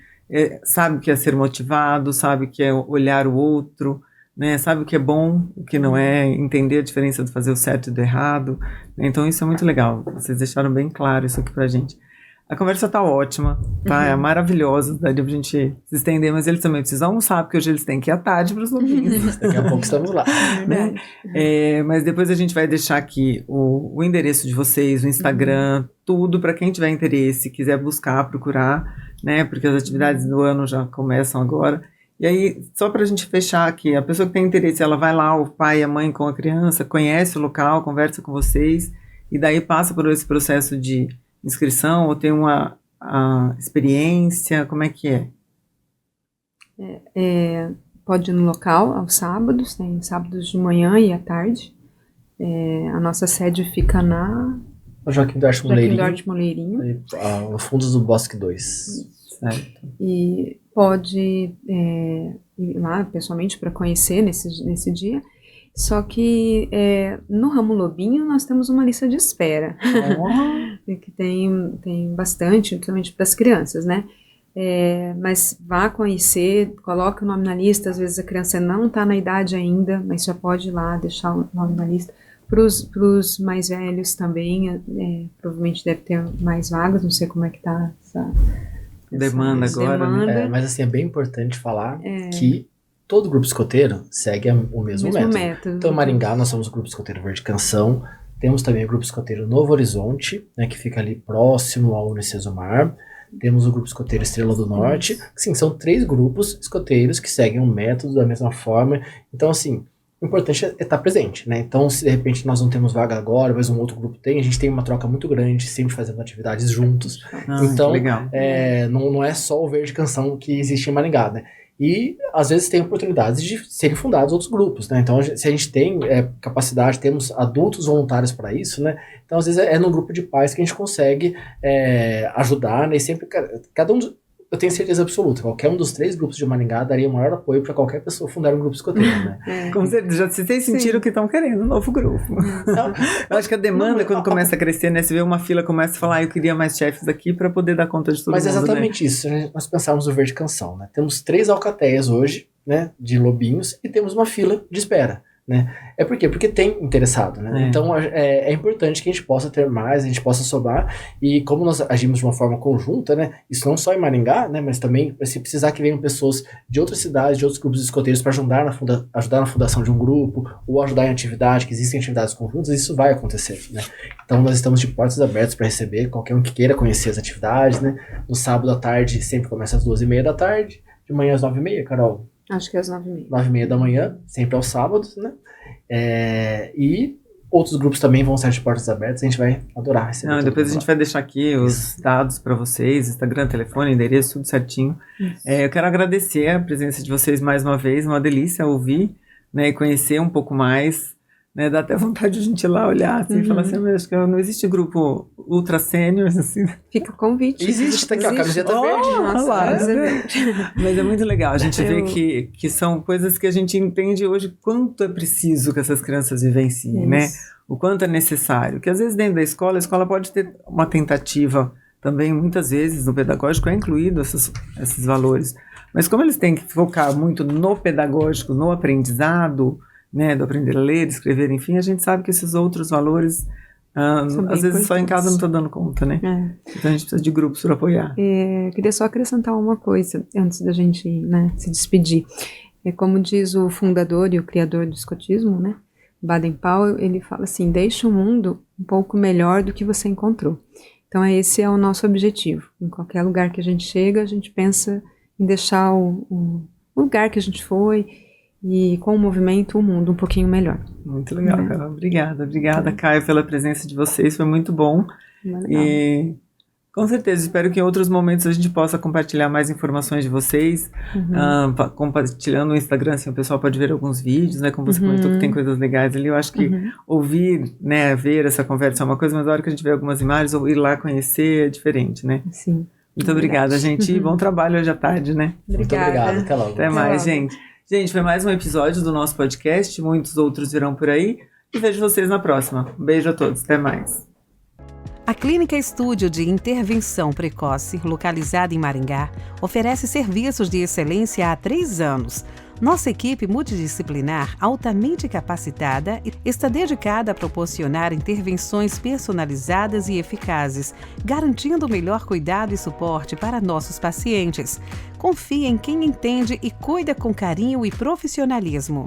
sabe o que é ser motivado, sabe o que é olhar o outro, né, sabe o que é bom, o que não é, entender a diferença de fazer o certo e do errado. Então isso é muito legal. Vocês deixaram bem claro isso aqui pra gente. A conversa tá ótima, tá? É maravilhosa, daria pra gente se estender, mas eles também precisam almoçar, porque hoje eles têm que ir à tarde para os lobinhos. Daqui a pouco estamos lá. Né? Mas depois a gente vai deixar aqui o endereço de vocês, o Instagram, tudo para quem tiver interesse, quiser buscar, procurar, né? Porque as atividades do ano já começam agora. E aí, só pra gente fechar aqui, a pessoa que tem interesse, ela vai lá, o pai e a mãe com a criança, conhece o local, conversa com vocês, e daí passa por esse processo de inscrição ou tem uma experiência, como é que é? Pode ir no local aos sábados, tem sábados de manhã e à tarde. A nossa sede fica na Joaquim Duarte Moleirinho, aos fundos do Bosque 2. Certo. E pode ir lá pessoalmente para conhecer nesse dia. Só que no ramo lobinho nós temos uma lista de espera, que tem bastante, principalmente para as crianças, né? Mas vá conhecer, coloque o nome na lista, às vezes a criança não está na idade ainda, mas já pode ir lá deixar o nome na lista. Para os mais velhos também, provavelmente deve ter mais vagas, não sei como é que está essa demanda agora. Né? Mas assim, é bem importante falar que todo grupo escoteiro segue o mesmo método. Então, Maringá, nós somos o grupo escoteiro Verde Canção. Temos também o grupo escoteiro Novo Horizonte, né, que fica ali próximo ao Unicesumar. Temos o grupo escoteiro Estrela do Norte, que, sim, são 3 grupos escoteiros que seguem um método da mesma forma. Então, assim, o importante é estar presente, né? Então, se de repente nós não temos vaga agora, mas um outro grupo tem, a gente tem uma troca muito grande, sempre fazendo atividades juntos. Então, não é só o Verde Canção que existe em Maringá, né? E, às vezes, tem oportunidades de serem fundados outros grupos, né? Então, se a gente tem capacidade, temos adultos voluntários para isso, né? Então, às vezes, é no grupo de pais que a gente consegue ajudar, né? E sempre, cada um... Eu tenho certeza absoluta, qualquer um dos 3 grupos de Maringá daria o maior apoio para qualquer pessoa fundar um grupo escoteiro, né? Com certeza, já vocês sentiram que estão querendo um novo grupo. Então, eu acho que a demanda, quando começa a crescer, né? Você vê uma fila, começa a falar, eu queria mais chefes aqui para poder dar conta de todo mundo, Mas é exatamente isso, né? Nós pensamos no Verde Canção, né? Temos 3 alcateias hoje, né? De lobinhos, e temos uma fila de espera, né? Por quê? Porque tem interessado, né? Então é importante que a gente possa ter mais, a gente possa somar, e como nós agimos de uma forma conjunta, né? Isso não só em Maringá, né? Mas também se precisar que venham pessoas de outras cidades, de outros grupos escoteiros para ajudar na fundação de um grupo, ou ajudar em atividade, que existem atividades conjuntas, isso vai acontecer, né? Então nós estamos de portas abertas para receber qualquer um que queira conhecer as atividades, né? No sábado à tarde sempre começa às 2h30 da tarde, de manhã às 9h30, Carol? Acho que é às 9h30. 9h30 da manhã, sempre aos sábados, né? E outros grupos também vão estar de portas abertas, a gente vai adorar receber. Depois a gente vai deixar aqui os dados para vocês, Instagram, telefone, endereço, tudo certinho. Eu quero agradecer a presença de vocês mais uma vez, uma delícia ouvir, né, e conhecer um pouco mais, né, dá até vontade de a gente ir lá olhar, assim, e falar assim, acho que não existe grupo ultra seniors, assim. Fica o convite. Existe, tá aqui, ó, a camiseta verde. Nossa, mas é muito legal, a gente vê que são coisas que a gente entende hoje quanto é preciso que essas crianças vivenciem, né? O quanto é necessário, que às vezes dentro da escola, a escola pode ter uma tentativa também, muitas vezes, no pedagógico é incluído esses valores, mas como eles têm que focar muito no pedagógico, no aprendizado, né, do aprender a ler, escrever, enfim, a gente sabe que esses outros valores, às vezes só em casa não estou dando conta, né? Então a gente precisa de grupos para apoiar. Queria só acrescentar uma coisa, antes da gente, né, se despedir. Como diz o fundador e o criador do escotismo, né, Baden-Powell, ele fala assim, deixa o mundo um pouco melhor do que você encontrou. Então esse é o nosso objetivo. Em qualquer lugar que a gente chega, a gente pensa em deixar o lugar que a gente foi, e com o movimento, o mundo um pouquinho melhor. Muito legal, Carol. Obrigada, Caio, pela presença de vocês, foi muito bom. E com certeza, espero que em outros momentos a gente possa compartilhar mais informações de vocês, compartilhando no Instagram, assim, o pessoal pode ver alguns vídeos, né, como você comentou que tem coisas legais ali, eu acho que ouvir, né, ver essa conversa é uma coisa, mas na hora que a gente vê algumas imagens, ou ir lá conhecer é diferente, né? Sim. Muito obrigada, gente, e bom trabalho hoje à tarde, né? Muito obrigado, até logo. Até mais, gente. Gente, foi mais um episódio do nosso podcast, muitos outros virão por aí, e vejo vocês na próxima. Um beijo a todos, até mais. A Clínica Estúdio de Intervenção Precoce, localizada em Maringá, oferece serviços de excelência há 3 anos. Nossa equipe multidisciplinar, altamente capacitada, está dedicada a proporcionar intervenções personalizadas e eficazes, garantindo o melhor cuidado e suporte para nossos pacientes. Confie em quem entende e cuida com carinho e profissionalismo.